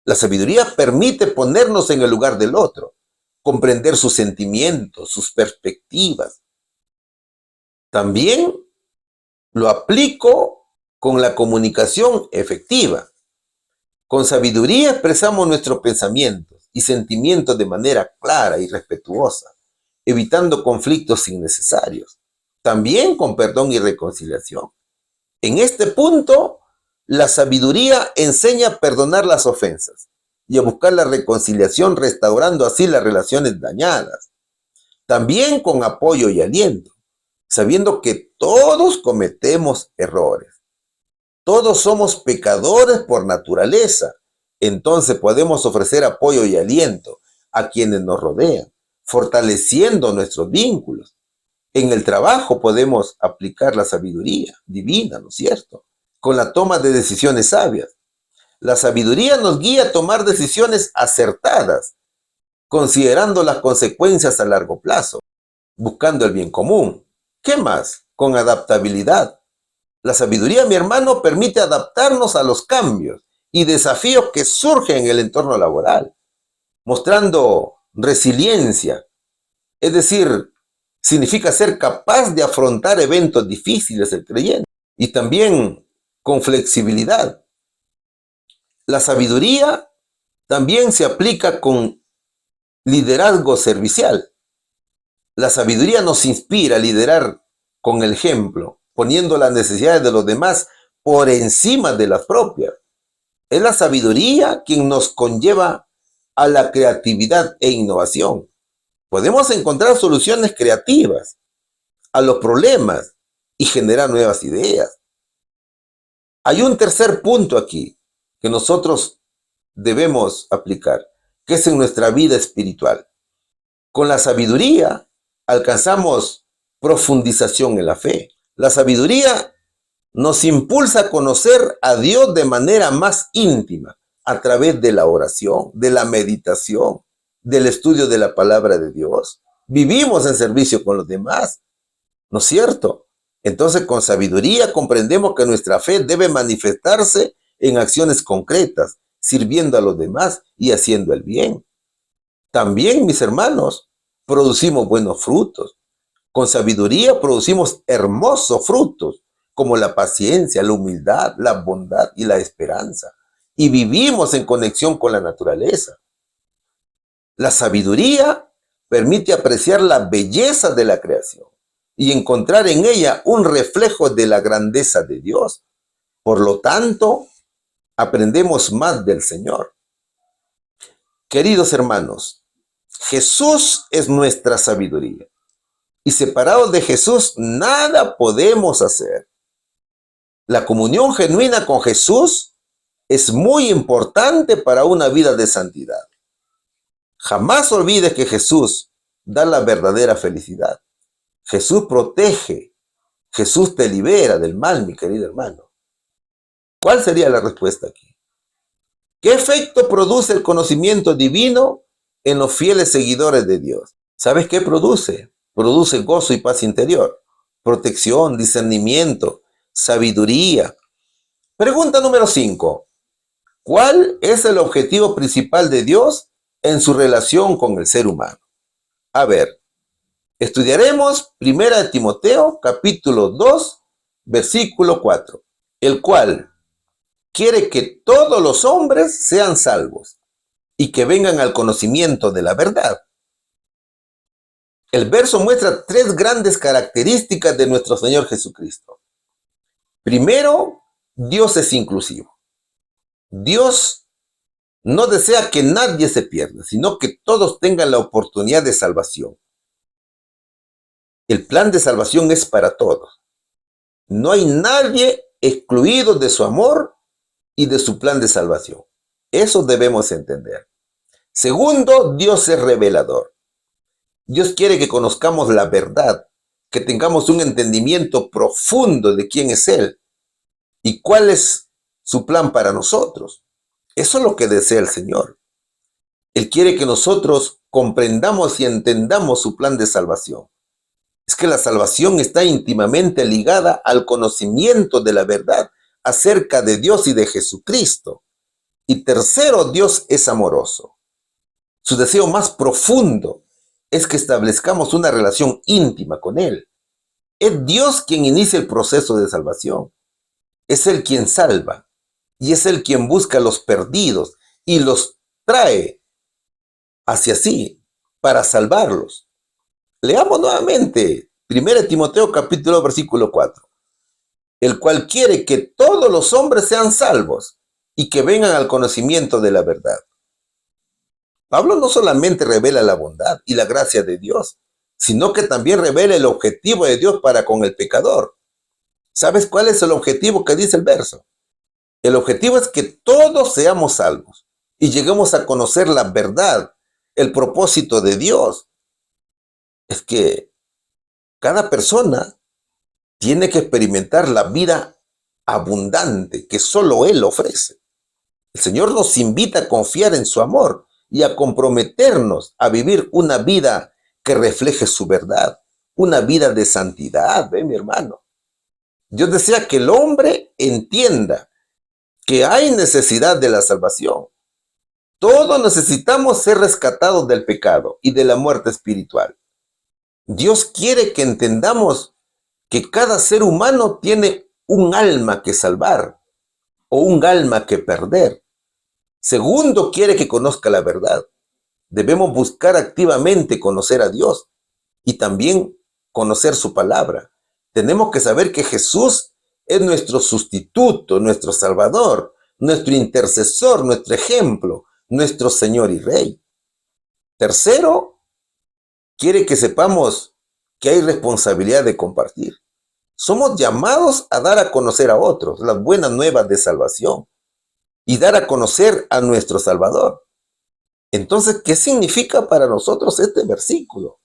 La sabiduría permite ponernos en el lugar del otro, comprender sus sentimientos, sus perspectivas. También lo aplico con la comunicación efectiva. Con sabiduría expresamos nuestros pensamientos y sentimientos de manera clara y respetuosa, evitando conflictos innecesarios. También con perdón y reconciliación. En este punto, la sabiduría enseña a perdonar las ofensas y a buscar la reconciliación, restaurando así las relaciones dañadas. También con apoyo y aliento, sabiendo que todos cometemos errores. Todos somos pecadores por naturaleza. Entonces podemos ofrecer apoyo y aliento a quienes nos rodean, fortaleciendo nuestros vínculos. En el trabajo podemos aplicar la sabiduría divina, ¿no es cierto? Con la toma de decisiones sabias. La sabiduría nos guía a tomar decisiones acertadas, considerando las consecuencias a largo plazo, buscando el bien común. ¿Qué más? Con adaptabilidad. La sabiduría, mi hermano, permite adaptarnos a los cambios y desafíos que surgen en el entorno laboral, mostrando resiliencia. Es decir, significa ser capaz de afrontar eventos difíciles el creyente y también con flexibilidad. La sabiduría también se aplica con liderazgo servicial. La sabiduría nos inspira a liderar con el ejemplo, poniendo las necesidades de los demás por encima de las propias. Es la sabiduría quien nos conlleva a la creatividad e innovación. Podemos encontrar soluciones creativas a los problemas y generar nuevas ideas. Hay un tercer punto aquí que nosotros debemos aplicar, que es en nuestra vida espiritual. Con la sabiduría alcanzamos profundización en la fe. La sabiduría nos impulsa a conocer a Dios de manera más íntima a través de la oración, de la meditación, del estudio de la palabra de Dios. Vivimos en servicio con los demás, ¿no es cierto? Entonces, con sabiduría comprendemos que nuestra fe debe manifestarse en acciones concretas, sirviendo a los demás y haciendo el bien. También, mis hermanos, producimos buenos frutos. Con sabiduría producimos hermosos frutos, como la paciencia, la humildad, la bondad y la esperanza. Y vivimos en conexión con la naturaleza. La sabiduría permite apreciar la belleza de la creación y encontrar en ella un reflejo de la grandeza de Dios. Por lo tanto, aprendemos más del Señor. Queridos hermanos, Jesús es nuestra sabiduría. Y separados de Jesús, nada podemos hacer. La comunión genuina con Jesús es muy importante para una vida de santidad. Jamás olvides que Jesús da la verdadera felicidad. Jesús protege. Jesús te libera del mal, mi querido hermano. ¿Cuál sería la respuesta aquí? ¿Qué efecto produce el conocimiento divino en los fieles seguidores de Dios? ¿Sabes qué produce? Produce gozo y paz interior, protección, discernimiento, sabiduría. Pregunta número 5. ¿Cuál es el objetivo principal de Dios en su relación con el ser humano? A ver, estudiaremos 1 Timoteo capítulo 2, versículo 4, el cual quiere que todos los hombres sean salvos y que vengan al conocimiento de la verdad. El verso muestra 3 grandes características de nuestro Señor Jesucristo. Primero, Dios es inclusivo. Dios no desea que nadie se pierda, sino que todos tengan la oportunidad de salvación. El plan de salvación es para todos. No hay nadie excluido de su amor y de su plan de salvación. Eso debemos entender. Segundo, Dios es revelador. Dios quiere que conozcamos la verdad, que tengamos un entendimiento profundo de quién es Él y cuál es su plan para nosotros. Eso es lo que desea el Señor. Él quiere que nosotros comprendamos y entendamos su plan de salvación. Es que la salvación está íntimamente ligada al conocimiento de la verdad acerca de Dios y de Jesucristo. Y tercero, Dios es amoroso. Su deseo más profundo es que establezcamos una relación íntima con Él. Es Dios quien inicia el proceso de salvación. Es Él quien salva y es Él quien busca a los perdidos y los trae hacia sí para salvarlos. Leamos nuevamente 1 Timoteo capítulo versículo 4, el cual quiere que todos los hombres sean salvos y que vengan al conocimiento de la verdad. Pablo no solamente revela la bondad y la gracia de Dios, sino que también revela el objetivo de Dios para con el pecador. ¿Sabes cuál es el objetivo que dice el verso? El objetivo es que todos seamos salvos y lleguemos a conocer la verdad, el propósito de Dios. Es que cada persona tiene que experimentar la vida abundante que solo Él ofrece. El Señor nos invita a confiar en su amor y a comprometernos a vivir una vida que refleje su verdad, una vida de santidad, mi hermano. Dios desea que el hombre entienda que hay necesidad de la salvación. Todos necesitamos ser rescatados del pecado y de la muerte espiritual. Dios quiere que entendamos que cada ser humano tiene un alma que salvar o un alma que perder. Segundo, quiere que conozca la verdad. Debemos buscar activamente conocer a Dios y también conocer su palabra. Tenemos que saber que Jesús es nuestro sustituto, nuestro Salvador, nuestro intercesor, nuestro ejemplo, nuestro Señor y Rey. Tercero, quiere que sepamos que hay responsabilidad de compartir. Somos llamados a dar a conocer a otros las buenas nuevas de salvación. y dar a conocer a nuestro Salvador. Entonces, ¿qué significa para nosotros este versículo?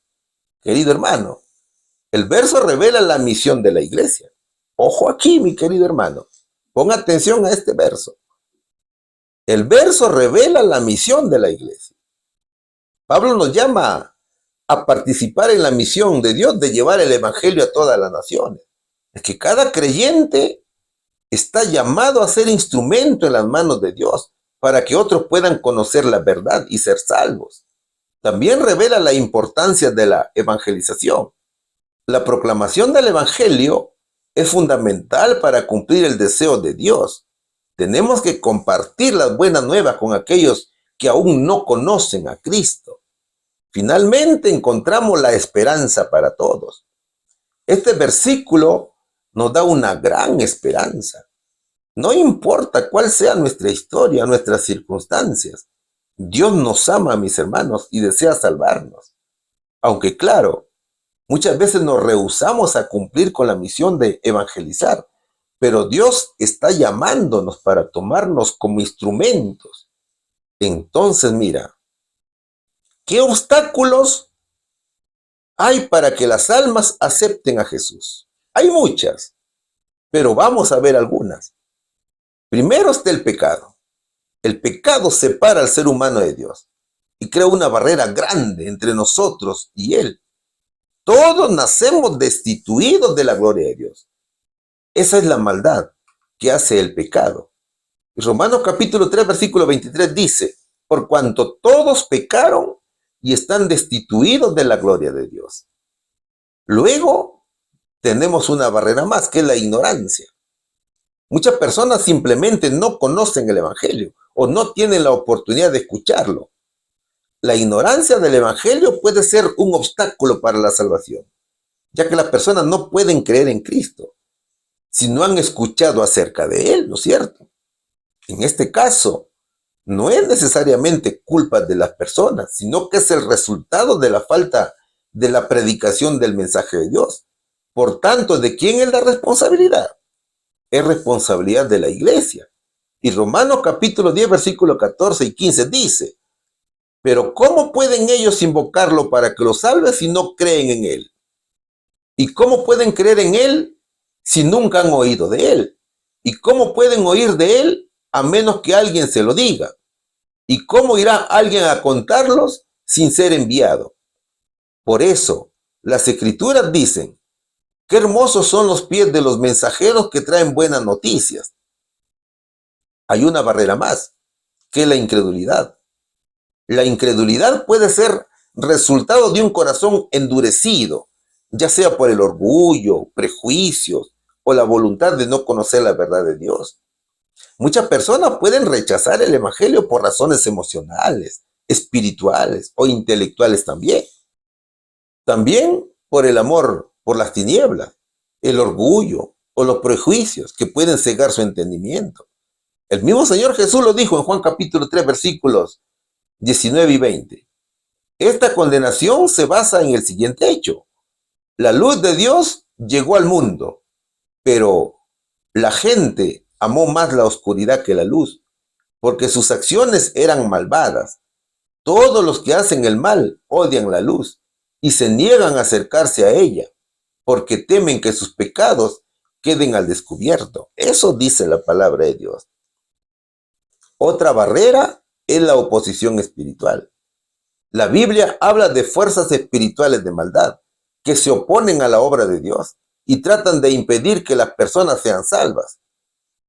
Querido hermano, el verso revela la misión de la iglesia. Ojo aquí, mi querido hermano. Ponga atención a este verso. El verso revela la misión de la iglesia. Pablo nos llama a participar en la misión de Dios de llevar el evangelio a todas las naciones. Es que cada creyente está llamado a ser instrumento en las manos de Dios para que otros puedan conocer la verdad y ser salvos. También revela la importancia de la evangelización. La proclamación del evangelio es fundamental para cumplir el deseo de Dios. Tenemos que compartir las buenas nuevas con aquellos que aún no conocen a Cristo. Finalmente encontramos la esperanza para todos. Este versículo nos da una gran esperanza. No importa cuál sea nuestra historia, nuestras circunstancias, Dios nos ama, mis hermanos, y desea salvarnos. Aunque claro, muchas veces nos rehusamos a cumplir con la misión de evangelizar, pero Dios está llamándonos para tomarnos como instrumentos. Entonces, mira, ¿qué obstáculos hay para que las almas acepten a Jesús? Hay muchas, pero vamos a ver algunas. Primero está el pecado. El pecado separa al ser humano de Dios y crea una barrera grande entre nosotros y Él. Todos nacemos destituidos de la gloria de Dios. Esa es la maldad que hace el pecado. Romanos capítulo 3, versículo 23 dice, por cuanto todos pecaron y están destituidos de la gloria de Dios. Luego tenemos una barrera más, que es la ignorancia. Muchas personas simplemente no conocen el evangelio o no tienen la oportunidad de escucharlo. La ignorancia del evangelio puede ser un obstáculo para la salvación, ya que las personas no pueden creer en Cristo si no han escuchado acerca de Él, ¿no es cierto? En este caso, no es necesariamente culpa de las personas, sino que es el resultado de la falta de la predicación del mensaje de Dios. Por tanto, ¿de quién es la responsabilidad? Es responsabilidad de la iglesia. Y Romanos capítulo 10, versículos 14 y 15 dice, pero ¿cómo pueden ellos invocarlo para que los salve si no creen en Él? ¿Y cómo pueden creer en Él si nunca han oído de Él? ¿Y cómo pueden oír de Él a menos que alguien se lo diga? ¿Y cómo irá alguien a contarlos sin ser enviado? Por eso, las Escrituras dicen, qué hermosos son los pies de los mensajeros que traen buenas noticias. Hay una barrera más, que es la incredulidad. La incredulidad puede ser resultado de un corazón endurecido, ya sea por el orgullo, prejuicios o la voluntad de no conocer la verdad de Dios. Muchas personas pueden rechazar el evangelio por razones emocionales, espirituales o intelectuales también. También por el amor por las tinieblas, el orgullo o los prejuicios que pueden cegar su entendimiento. El mismo Señor Jesús lo dijo en Juan capítulo 3, versículos 19 y 20. Esta condenación se basa en el siguiente hecho. La luz de Dios llegó al mundo, pero la gente amó más la oscuridad que la luz, porque sus acciones eran malvadas. Todos los que hacen el mal odian la luz y se niegan a acercarse a ella, porque temen que sus pecados queden al descubierto. Eso dice la palabra de Dios. Otra barrera es la oposición espiritual. La Biblia habla de fuerzas espirituales de maldad que se oponen a la obra de Dios y tratan de impedir que las personas sean salvas.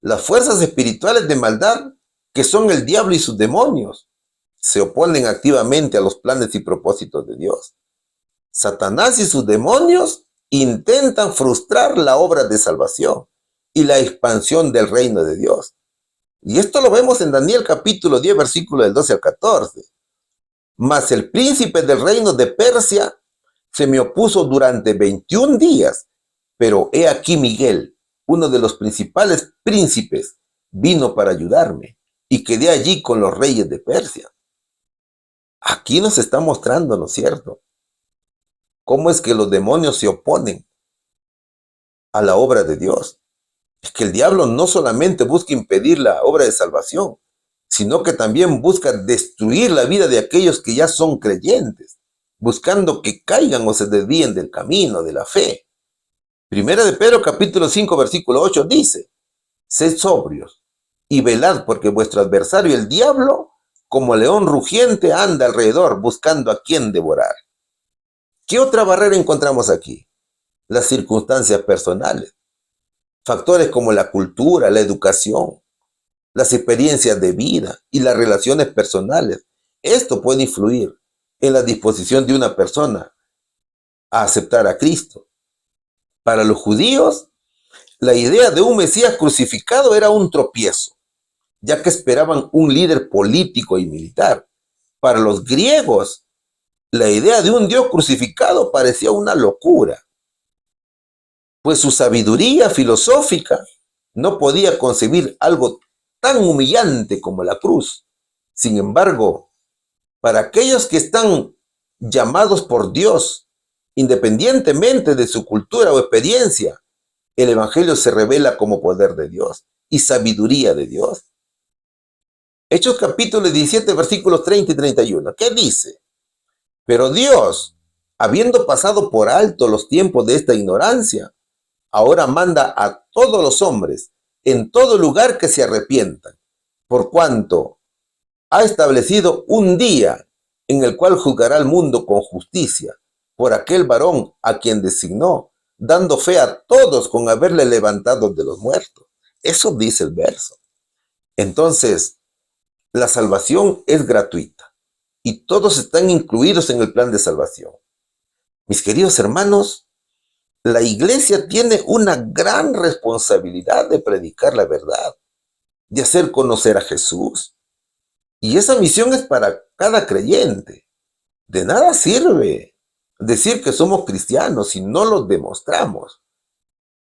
Las fuerzas espirituales de maldad, que son el diablo y sus demonios, se oponen activamente a los planes y propósitos de Dios. Satanás y sus demonios intentan frustrar la obra de salvación y la expansión del reino de Dios. Y esto lo vemos en Daniel capítulo 10, versículo del 12 al 14. Mas el príncipe del reino de Persia se me opuso durante 21 días, pero he aquí Miguel, uno de los principales príncipes, vino para ayudarme y quedé allí con los reyes de Persia. Aquí nos está mostrando, ¿no es cierto?, cómo es que los demonios se oponen a la obra de Dios. Es que el diablo no solamente busca impedir la obra de salvación, sino que también busca destruir la vida de aquellos que ya son creyentes, buscando que caigan o se desvíen del camino de la fe. Primera de Pedro capítulo 5 versículo 8 dice: sed sobrios y velad, porque vuestro adversario el diablo, como león rugiente, anda alrededor buscando a quien devorar. ¿Qué otra barrera encontramos aquí? Las circunstancias personales, factores como la cultura, la educación, las experiencias de vida y las relaciones personales. Esto puede influir en la disposición de una persona a aceptar a Cristo. Para los judíos, la idea de un Mesías crucificado era un tropiezo, ya que esperaban un líder político y militar. Para los griegos, la idea de un Dios crucificado parecía una locura, pues su sabiduría filosófica no podía concebir algo tan humillante como la cruz. Sin embargo, para aquellos que están llamados por Dios, independientemente de su cultura o experiencia, el Evangelio se revela como poder de Dios y sabiduría de Dios. Hechos capítulo 17, versículos 30 y 31. ¿Qué dice? Pero Dios, habiendo pasado por alto los tiempos de esta ignorancia, ahora manda a todos los hombres en todo lugar que se arrepientan, por cuanto ha establecido un día en el cual juzgará al mundo con justicia por aquel varón a quien designó, dando fe a todos con haberle levantado de los muertos. Eso dice el verso. Entonces, la salvación es gratuita y todos están incluidos en el plan de salvación. Mis queridos hermanos, la iglesia tiene una gran responsabilidad de predicar la verdad, de hacer conocer a Jesús. Y esa misión es para cada creyente. De nada sirve decir que somos cristianos si no lo demostramos.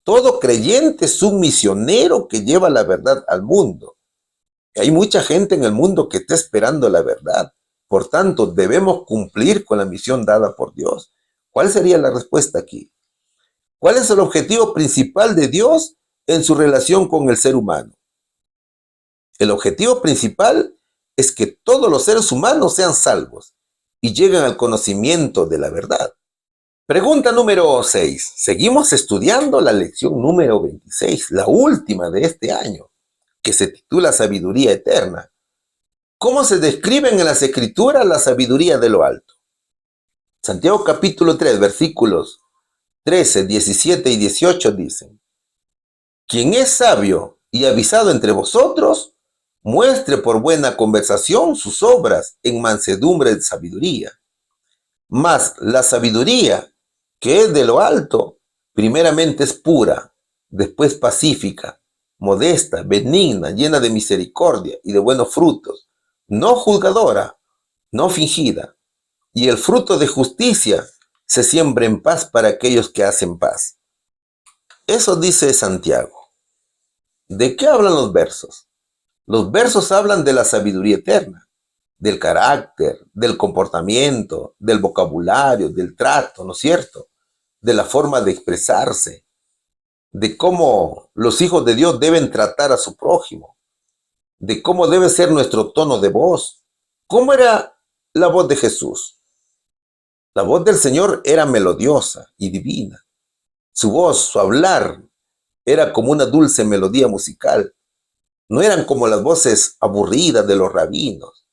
Todo creyente es un misionero que lleva la verdad al mundo. Hay mucha gente en el mundo que está esperando la verdad. Por tanto, debemos cumplir con la misión dada por Dios. ¿Cuál sería la respuesta aquí? ¿Cuál es el objetivo principal de Dios en su relación con el ser humano? El objetivo principal es que todos los seres humanos sean salvos y lleguen al conocimiento de la verdad. Pregunta número 6. Seguimos estudiando la lección número 26, la última de este año, que se titula Sabiduría Eterna. ¿Cómo se describen en las Escrituras la sabiduría de lo alto? Santiago capítulo 3, versículos 13, 17 y 18 dicen: quien es sabio y avisado entre vosotros, muestre por buena conversación sus obras en mansedumbre de sabiduría. Mas la sabiduría que es de lo alto, primeramente es pura, después pacífica, modesta, benigna, llena de misericordia y de buenos frutos, no juzgadora, no fingida, y el fruto de justicia se siembra en paz para aquellos que hacen paz. Eso dice Santiago. ¿De qué hablan los versos? Los versos hablan de la sabiduría eterna, del carácter, del comportamiento, del vocabulario, del trato, ¿no es cierto? De la forma de expresarse, de cómo los hijos de Dios deben tratar a su prójimo, de cómo debe ser nuestro tono de voz. ¿Cómo era la voz de Jesús? La voz del Señor era melodiosa y divina. Su voz, su hablar, era como una dulce melodía musical. No eran como las voces aburridas de los rabinos.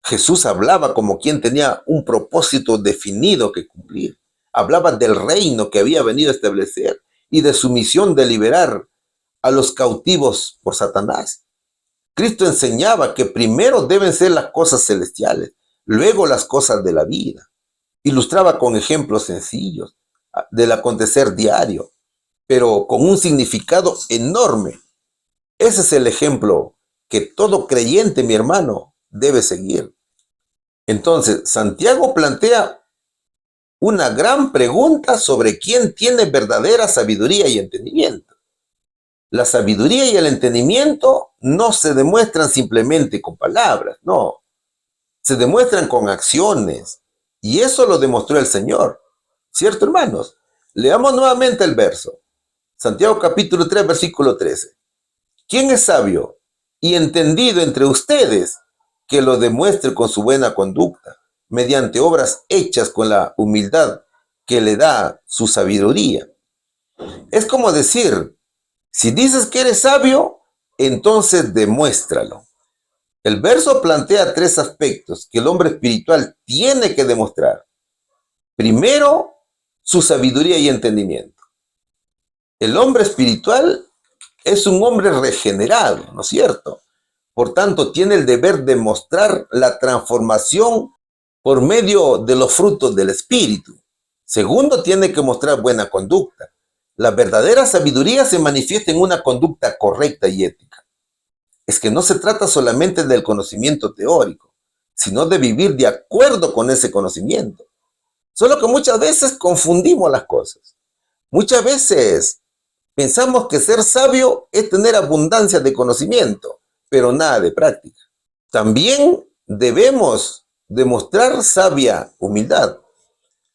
Jesús hablaba como quien tenía un propósito definido que cumplir. Hablaba del reino que había venido a establecer y de su misión de liberar a los cautivos por Satanás. Cristo enseñaba que primero deben ser las cosas celestiales, luego las cosas de la vida. Ilustraba con ejemplos sencillos del acontecer diario, pero con un significado enorme. Ese es el ejemplo que todo creyente, mi hermano, debe seguir. Entonces, Santiago plantea una gran pregunta sobre quién tiene verdadera sabiduría y entendimiento. La sabiduría y el entendimiento no se demuestran simplemente con palabras, no. Se demuestran con acciones. Y eso lo demostró el Señor. ¿Cierto, hermanos? Leamos nuevamente el verso. Santiago capítulo 3, versículo 13. ¿Quién es sabio y entendido entre ustedes, que lo demuestre con su buena conducta, mediante obras hechas con la humildad que le da su sabiduría. Es como decir, si dices que eres sabio, entonces demuéstralo. El verso plantea tres aspectos que el hombre espiritual tiene que demostrar. Primero, su sabiduría y entendimiento. El hombre espiritual es un hombre regenerado, ¿no es cierto? Por tanto, tiene el deber de mostrar la transformación por medio de los frutos del Espíritu. Segundo, tiene que mostrar buena conducta. La verdadera sabiduría se manifiesta en una conducta correcta y ética. Es que no se trata solamente del conocimiento teórico, sino de vivir de acuerdo con ese conocimiento. Solo que muchas veces confundimos las cosas. Muchas veces pensamos que ser sabio es tener abundancia de conocimiento, pero nada de práctica. También debemos demostrar sabia humildad.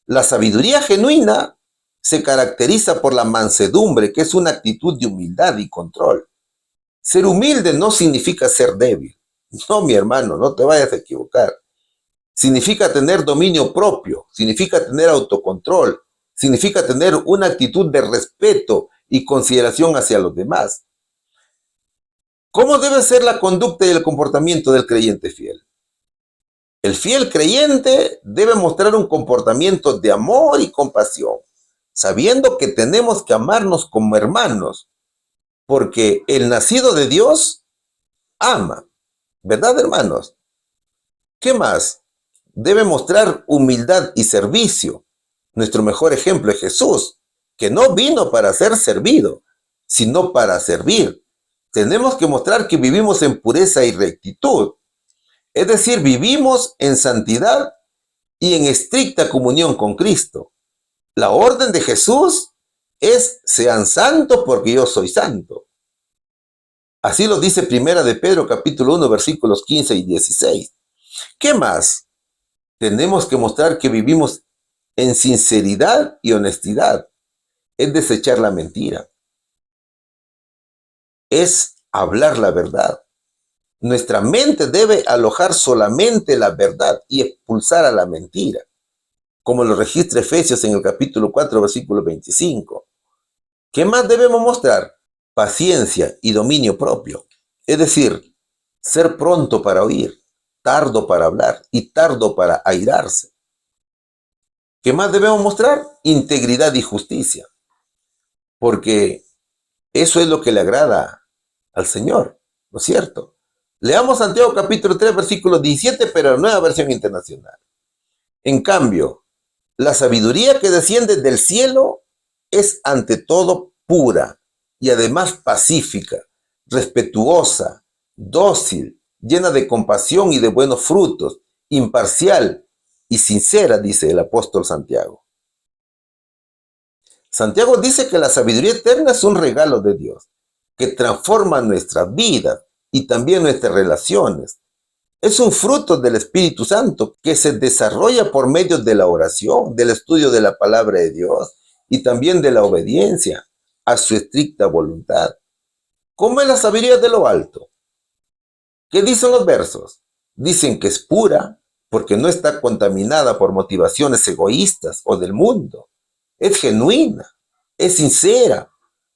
La sabiduría genuina se caracteriza por la mansedumbre, que es una actitud de humildad y control. Ser humilde no significa ser débil. No, mi hermano, no te vayas a equivocar. Significa tener dominio propio, significa tener autocontrol, significa tener una actitud de respeto y consideración hacia los demás. ¿Cómo debe ser la conducta y el comportamiento del creyente fiel? El fiel creyente debe mostrar un comportamiento de amor y compasión, sabiendo que tenemos que amarnos como hermanos, porque el nacido de Dios ama, ¿verdad, hermanos? ¿Qué más? Debe mostrar humildad y servicio. Nuestro mejor ejemplo es Jesús, que no vino para ser servido, sino para servir. Tenemos que mostrar que vivimos en pureza y rectitud. Es decir, vivimos en santidad y en estricta comunión con Cristo. La orden de Jesús es: sean santos porque yo soy santo. Así lo dice Primera de Pedro, capítulo 1, versículos 15 y 16. ¿Qué más? Tenemos que mostrar que vivimos en sinceridad y honestidad. Es desechar la mentira. Es hablar la verdad. Nuestra mente debe alojar solamente la verdad y expulsar a la mentira, como lo registra Efesios en el capítulo 4, versículo 25. ¿Qué más debemos mostrar? Paciencia y dominio propio. Es decir, ser pronto para oír, tardo para hablar y tardo para airarse. ¿Qué más debemos mostrar? Integridad y justicia, porque eso es lo que le agrada al Señor, ¿no es cierto? Leamos Santiago capítulo 3, versículo 17, pero la Nueva Versión Internacional. En cambio, la sabiduría que desciende del cielo es ante todo pura y además pacífica, respetuosa, dócil, llena de compasión y de buenos frutos, imparcial y sincera, dice el apóstol Santiago. Santiago dice que la sabiduría eterna es un regalo de Dios, que transforma nuestras vidas y también nuestras relaciones. Es un fruto del Espíritu Santo que se desarrolla por medio de la oración, del estudio de la palabra de Dios y también de la obediencia a su estricta voluntad. ¿Cómo es la sabiduría de lo alto? ¿Qué dicen los versos? Dicen que es pura porque no está contaminada por motivaciones egoístas o del mundo. Es genuina, es sincera.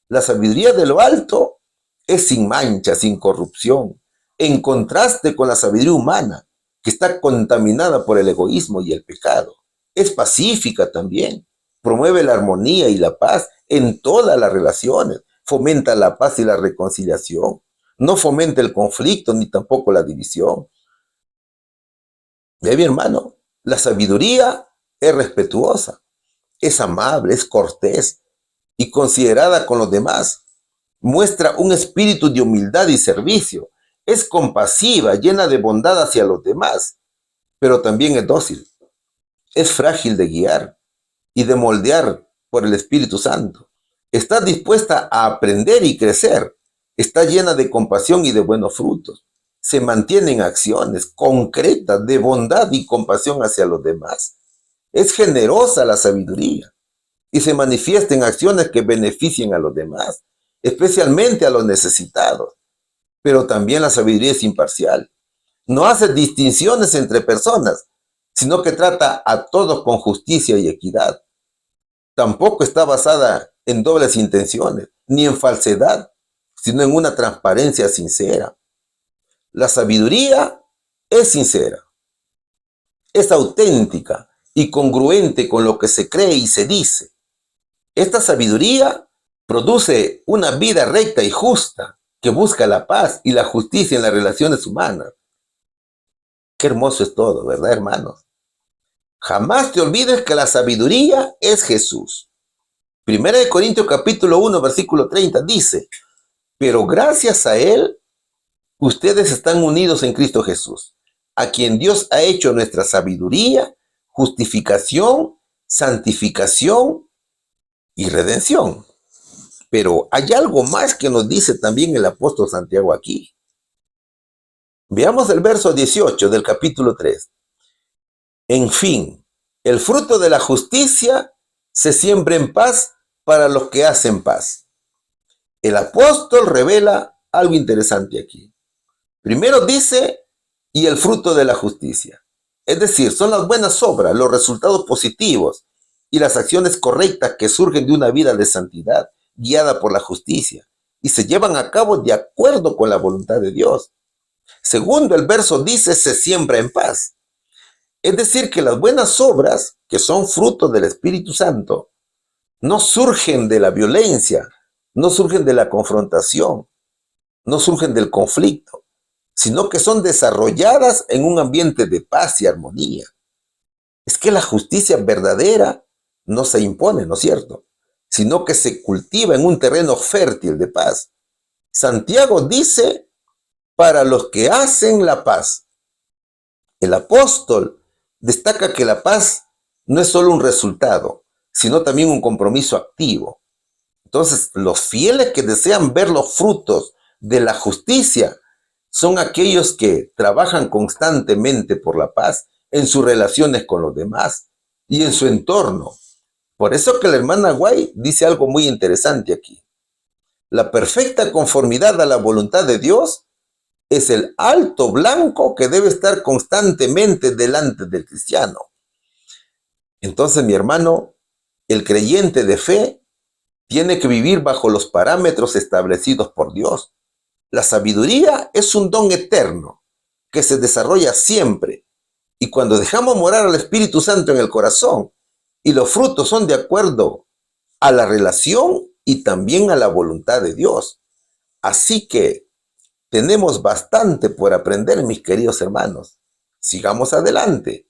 La sabiduría de lo alto es sin mancha, sin corrupción, en contraste con la sabiduría humana, que está contaminada por el egoísmo y el pecado. Es pacífica también, promueve la armonía y la paz en todas las relaciones, fomenta la paz y la reconciliación, no fomenta el conflicto ni tampoco la división. ¿Ve, mi hermano? La sabiduría es respetuosa, es amable, es cortés y considerada con los demás. Muestra un espíritu de humildad y servicio. Es compasiva, llena de bondad hacia los demás, pero también es dócil. Es frágil de guiar y de moldear por el Espíritu Santo. Está dispuesta a aprender y crecer. Está llena de compasión y de buenos frutos. Se mantiene en acciones concretas de bondad y compasión hacia los demás. Es generosa la sabiduría y se manifiesta en acciones que beneficien a los demás, especialmente a los necesitados. pero también la sabiduría es imparcial. No hace distinciones entre personas, sino que trata a todos con justicia y equidad. Tampoco está basada en dobles intenciones, ni en falsedad, sino en una transparencia sincera. La sabiduría es sincera, es auténtica y congruente con lo que se cree y se dice. Esta sabiduría produce una vida recta y justa que busca la paz y la justicia en las relaciones humanas. Qué hermoso es todo, ¿verdad, hermanos? Jamás te olvides que la sabiduría es Jesús. Primera de Corintios capítulo 1, versículo 30 dice, pero gracias a Él, ustedes están unidos en Cristo Jesús, a quien Dios ha hecho nuestra sabiduría, justificación, santificación y redención. Pero hay algo más que nos dice también el apóstol Santiago aquí. Veamos el verso 18 del capítulo 3. En fin, el fruto de la justicia se siembra en paz para los que hacen paz. El apóstol revela algo interesante aquí. Primero dice, y el fruto de la justicia. Es decir, son las buenas obras, los resultados positivos y las acciones correctas que surgen de una vida de santidad, guiada por la justicia, y se llevan a cabo de acuerdo con la voluntad de Dios. Segundo, el verso dice, se siembra en paz. Es decir, que las buenas obras, que son fruto del Espíritu Santo, no surgen de la violencia, no surgen de la confrontación, no surgen del conflicto, sino que son desarrolladas en un ambiente de paz y armonía. Es que la justicia verdadera no se impone, ¿no es cierto?, sino que se cultiva en un terreno fértil de paz. Santiago dice, para los que hacen la paz. El apóstol destaca que la paz no es solo un resultado, sino también un compromiso activo. Entonces, los fieles que desean ver los frutos de la justicia son aquellos que trabajan constantemente por la paz en sus relaciones con los demás y en su entorno. Por eso que la hermana White dice algo muy interesante aquí. La perfecta conformidad a la voluntad de Dios es el alto blanco que debe estar constantemente delante del cristiano. Entonces, mi hermano, el creyente de fe tiene que vivir bajo los parámetros establecidos por Dios. La sabiduría es un don eterno que se desarrolla siempre, y cuando dejamos morar al Espíritu Santo en el corazón, y los frutos son de acuerdo a la relación y también a la voluntad de Dios. Así que tenemos bastante por aprender, mis queridos hermanos. Sigamos adelante.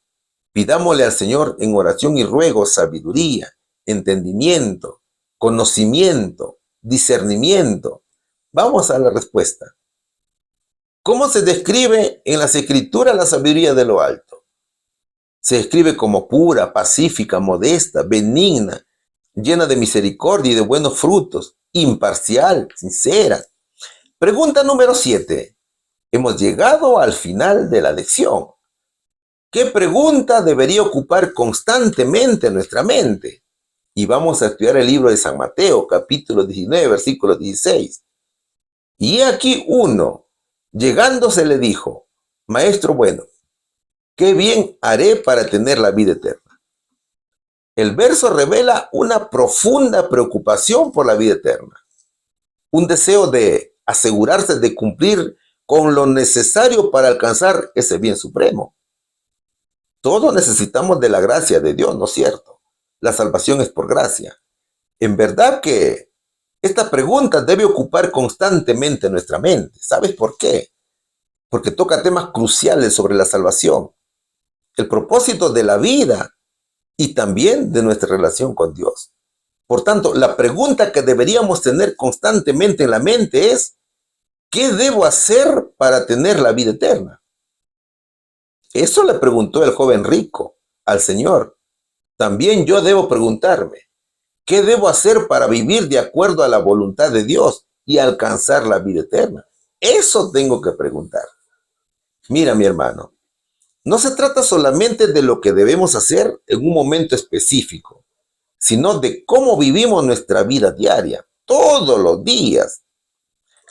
Pidámosle al Señor en oración y ruego sabiduría, entendimiento, conocimiento, discernimiento. Vamos a la respuesta. ¿Cómo se describe en las Escrituras la sabiduría de lo alto? Se describe como pura, pacífica, modesta, benigna, llena de misericordia y de buenos frutos, imparcial, sincera. Pregunta número 7. Hemos llegado al final de la lección. ¿Qué pregunta debería ocupar constantemente nuestra mente? Y vamos a estudiar el libro de San Mateo, capítulo 19, versículo 16. Y aquí uno, llegándose le dijo, Maestro bueno, ¿qué bien haré para tener la vida eterna? El verso revela una profunda preocupación por la vida eterna, un deseo de asegurarse de cumplir con lo necesario para alcanzar ese bien supremo. Todos necesitamos de la gracia de Dios, ¿no es cierto? La salvación es por gracia. En verdad que esta pregunta debe ocupar constantemente nuestra mente. ¿Sabes por qué? Porque toca temas cruciales sobre la salvación, el propósito de la vida y también de nuestra relación con Dios. Por tanto, la pregunta que deberíamos tener constantemente en la mente es, ¿qué debo hacer para tener la vida eterna? Eso le preguntó el joven rico al Señor. También yo debo preguntarme, ¿qué debo hacer para vivir de acuerdo a la voluntad de Dios y alcanzar la vida eterna? Eso tengo que preguntar. Mira, mi hermano, no se trata solamente de lo que debemos hacer en un momento específico, sino de cómo vivimos nuestra vida diaria, todos los días.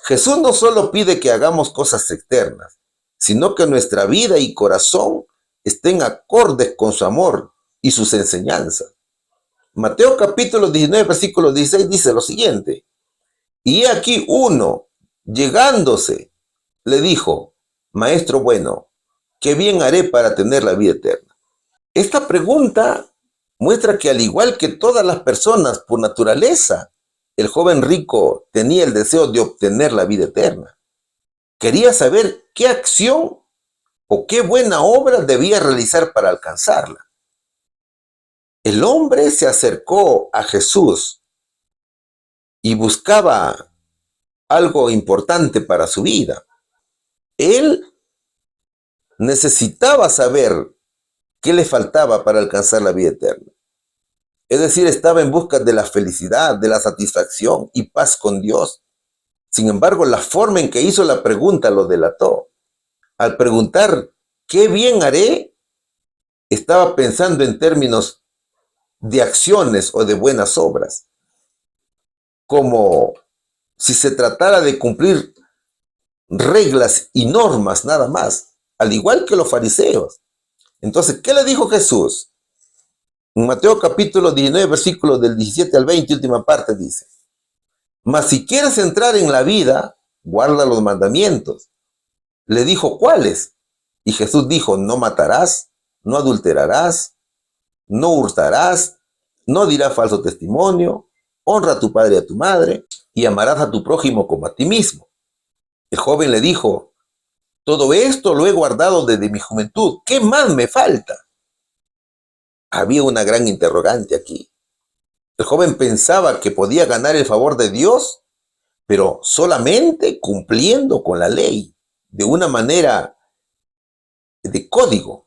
Jesús no solo pide que hagamos cosas externas, sino que nuestra vida y corazón estén acordes con su amor y sus enseñanzas. Mateo capítulo 19, versículo 16 dice lo siguiente: y aquí uno, llegándose, le dijo: Maestro bueno, ¿qué bien haré para tener la vida eterna? Esta pregunta muestra que, al igual que todas las personas por naturaleza, el joven rico tenía el deseo de obtener la vida eterna. Quería saber qué acción o qué buena obra debía realizar para alcanzarla. El hombre se acercó a Jesús y buscaba algo importante para su vida. Él necesitaba saber qué le faltaba para alcanzar la vida eterna. Es decir, estaba en busca de la felicidad, de la satisfacción y paz con Dios. Sin embargo, la forma en que hizo la pregunta lo delató. Al preguntar ¿qué bien haré?, estaba pensando en términos de acciones o de buenas obras, como si se tratara de cumplir reglas y normas nada más, al igual que los fariseos. Entonces, ¿qué le dijo Jesús? En Mateo capítulo 19, versículos del 17 al 20, última parte, dice: mas si quieres entrar en la vida, guarda los mandamientos. Le dijo: ¿cuáles? Y Jesús dijo: no matarás, no adulterarás, no hurtarás, no dirás falso testimonio, honra a tu padre y a tu madre, y amarás a tu prójimo como a ti mismo. El joven le dijo: todo esto lo he guardado desde mi juventud, ¿qué más me falta? Había una gran interrogante aquí. El joven pensaba que podía ganar el favor de Dios, pero solamente cumpliendo con la ley, de una manera de código,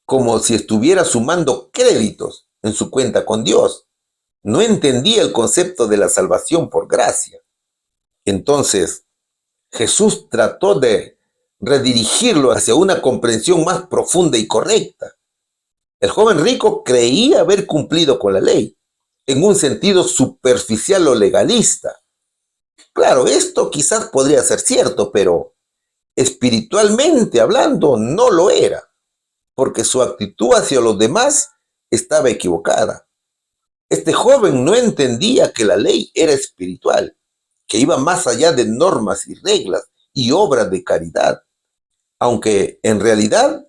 como si estuviera sumando créditos en su cuenta con Dios. No entendía el concepto de la salvación por gracia. Entonces, Jesús trató de redirigirlo hacia una comprensión más profunda y correcta. El joven rico creía haber cumplido con la ley, en un sentido superficial o legalista. Claro, esto quizás podría ser cierto, pero espiritualmente hablando no lo era, porque su actitud hacia los demás estaba equivocada. Este joven no entendía que la ley era espiritual, que iba más allá de normas y reglas y obras de caridad, aunque en realidad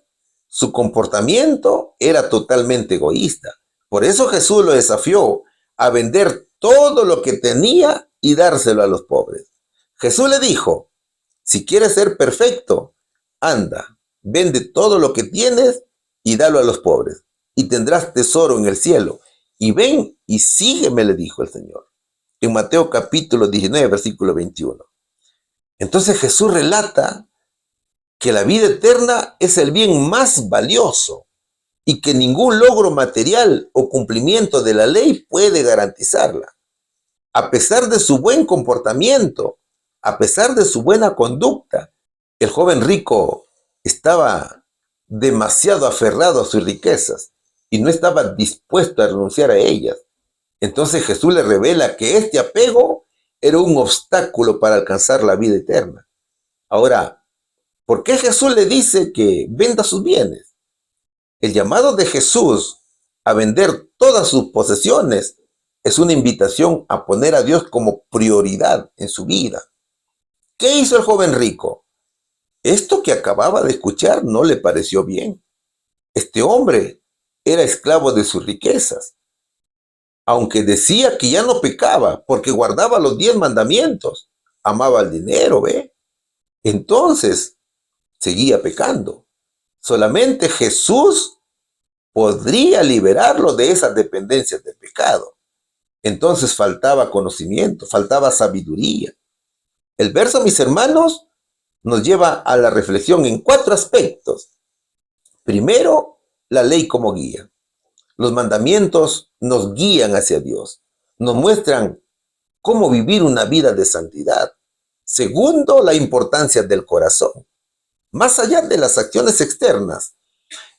su comportamiento era totalmente egoísta. Por eso Jesús lo desafió a vender todo lo que tenía y dárselo a los pobres. Jesús le dijo: si quieres ser perfecto, anda, vende todo lo que tienes y dalo a los pobres, y tendrás tesoro en el cielo. Y ven y sígueme, le dijo el Señor. En Mateo capítulo 19, versículo 21. Entonces Jesús relata que la vida eterna es el bien más valioso y que ningún logro material o cumplimiento de la ley puede garantizarla. A pesar de su buen comportamiento, a pesar de su buena conducta, el joven rico estaba demasiado aferrado a sus riquezas y no estaba dispuesto a renunciar a ellas. Entonces Jesús le revela que este apego era un obstáculo para alcanzar la vida eterna. Ahora, ¿por qué Jesús le dice que venda sus bienes? El llamado de Jesús a vender todas sus posesiones es una invitación a poner a Dios como prioridad en su vida. ¿Qué hizo el joven rico? Esto que acababa de escuchar no le pareció bien. Este hombre era esclavo de sus riquezas, aunque decía que ya no pecaba porque guardaba los 10 mandamientos. Amaba el dinero, ¿ve? Entonces seguía pecando. Solamente Jesús podría liberarlo de esas dependencias de pecado. Entonces faltaba conocimiento, faltaba sabiduría. El verso, mis hermanos, nos lleva a la reflexión en 4 aspectos. Primero, la ley como guía. Los mandamientos nos guían hacia Dios, nos muestran cómo vivir una vida de santidad. Segundo, la importancia del corazón. Más allá de las acciones externas,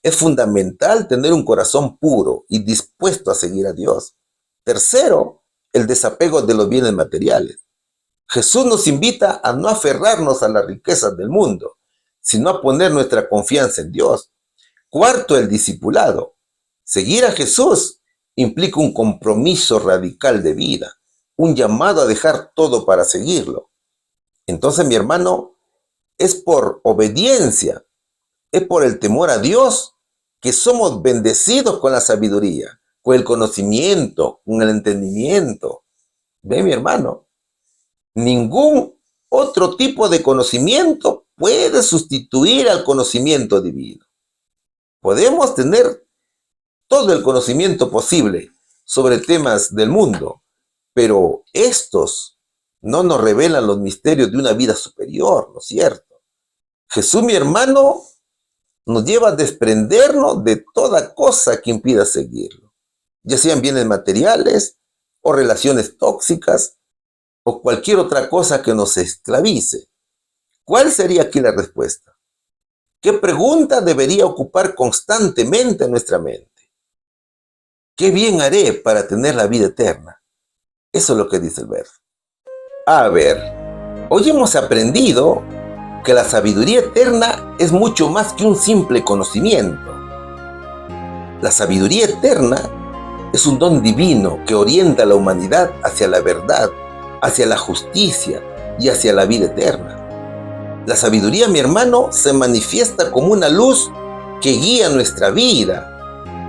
es fundamental tener un corazón puro y dispuesto a seguir a Dios. Tercero, el desapego de los bienes materiales. Jesús nos invita a no aferrarnos a las riquezas del mundo, sino a poner nuestra confianza en Dios. Cuarto, el discipulado. Seguir a Jesús implica un compromiso radical de vida, un llamado a dejar todo para seguirlo. Entonces, mi hermano, es por obediencia, es por el temor a Dios que somos bendecidos con la sabiduría, con el conocimiento, con el entendimiento. Ve, mi hermano, ningún otro tipo de conocimiento puede sustituir al conocimiento divino. Podemos tener todo el conocimiento posible sobre temas del mundo, pero estos no nos revelan los misterios de una vida superior, ¿no es cierto? Jesús, mi hermano, nos lleva a desprendernos de toda cosa que impida seguirlo, ya sean bienes materiales o relaciones tóxicas o cualquier otra cosa que nos esclavice. ¿Cuál sería aquí la respuesta? ¿Qué pregunta debería ocupar constantemente nuestra mente? ¿Qué bien haré para tener la vida eterna? Eso es lo que dice el verso. A ver, hoy hemos aprendido que la sabiduría eterna es mucho más que un simple conocimiento. La sabiduría eterna es un don divino que orienta a la humanidad hacia la verdad, hacia la justicia y hacia la vida eterna. La sabiduría, mi hermano, se manifiesta como una luz que guía nuestra vida,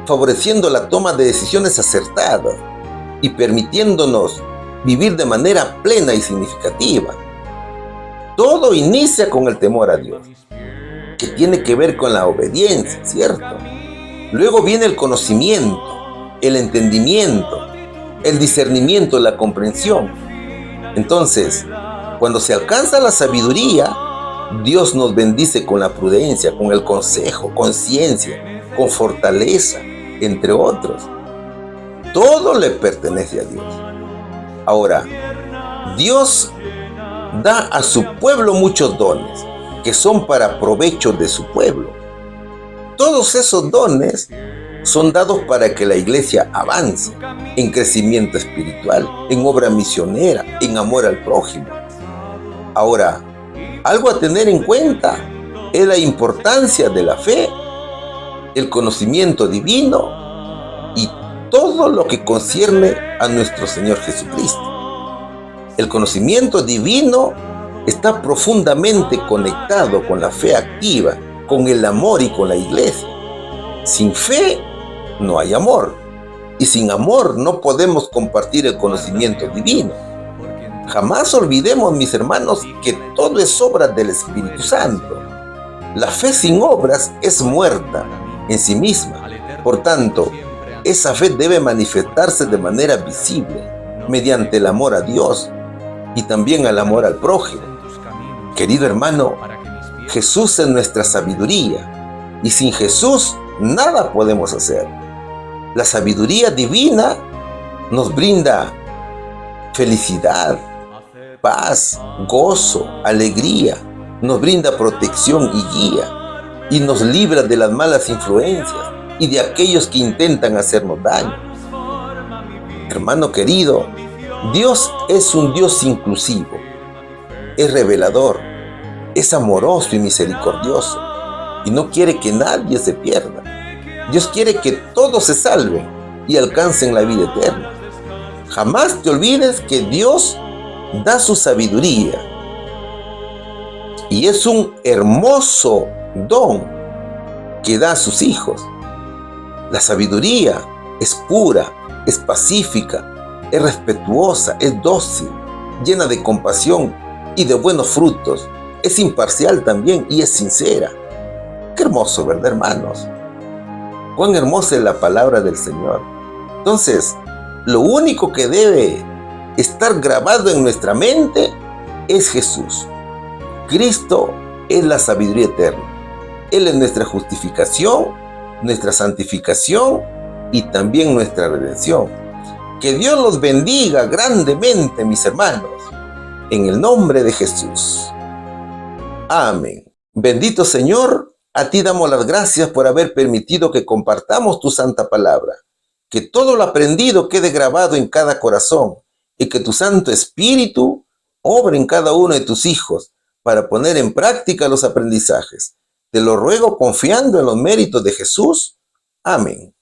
favoreciendo la toma de decisiones acertadas y permitiéndonos vivir de manera plena y significativa. Todo inicia con el temor a Dios, que tiene que ver con la obediencia, ¿cierto? Luego viene el conocimiento, el entendimiento, el discernimiento, la comprensión. Entonces, cuando se alcanza la sabiduría, Dios nos bendice con la prudencia, con el consejo, con ciencia, con fortaleza, entre otros. Todo le pertenece a Dios. Ahora, Dios da a su pueblo muchos dones que son para provecho de su pueblo. Todos esos dones son dados para que la iglesia avance en crecimiento espiritual, en obra misionera, en amor al prójimo. Ahora, algo a tener en cuenta es la importancia de la fe, el conocimiento divino y todo lo que concierne a nuestro Señor Jesucristo. El conocimiento divino está profundamente conectado con la fe activa, con el amor y con la iglesia. Sin fe no hay amor, y sin amor no podemos compartir el conocimiento divino. Jamás olvidemos, mis hermanos, que todo es obra del Espíritu Santo. La fe sin obras es muerta en sí misma. Por tanto, esa fe debe manifestarse de manera visible, mediante el amor a Dios y también al amor al prójimo. Querido hermano, Jesús es nuestra sabiduría, y sin Jesús nada podemos hacer. La sabiduría divina nos brinda felicidad, paz, gozo, alegría, nos brinda protección y guía, y nos libra de las malas influencias y de aquellos que intentan hacernos daño. Hermano querido, Dios es un Dios inclusivo, es revelador, es amoroso y misericordioso, y no quiere que nadie se pierda. Dios quiere que todos se salven y alcancen la vida eterna. Jamás te olvides que Dios da su sabiduría, y es un hermoso don que da a sus hijos. La sabiduría es pura, es pacífica, es respetuosa, es dócil, llena de compasión y de buenos frutos, es imparcial también y es sincera. Qué hermoso, ¿verdad, hermanos? Cuán hermosa es la palabra del Señor. Entonces, lo único que debe estar grabado en nuestra mente es Jesús. Cristo es la sabiduría eterna. Él es nuestra justificación, nuestra santificación y también nuestra redención. Que Dios los bendiga grandemente, mis hermanos, en el nombre de Jesús. Amén. Bendito Señor, a ti damos las gracias por haber permitido que compartamos tu santa palabra. Que todo lo aprendido quede grabado en cada corazón y que tu Santo Espíritu obra en cada uno de tus hijos para poner en práctica los aprendizajes. Te lo ruego confiando en los méritos de Jesús. Amén.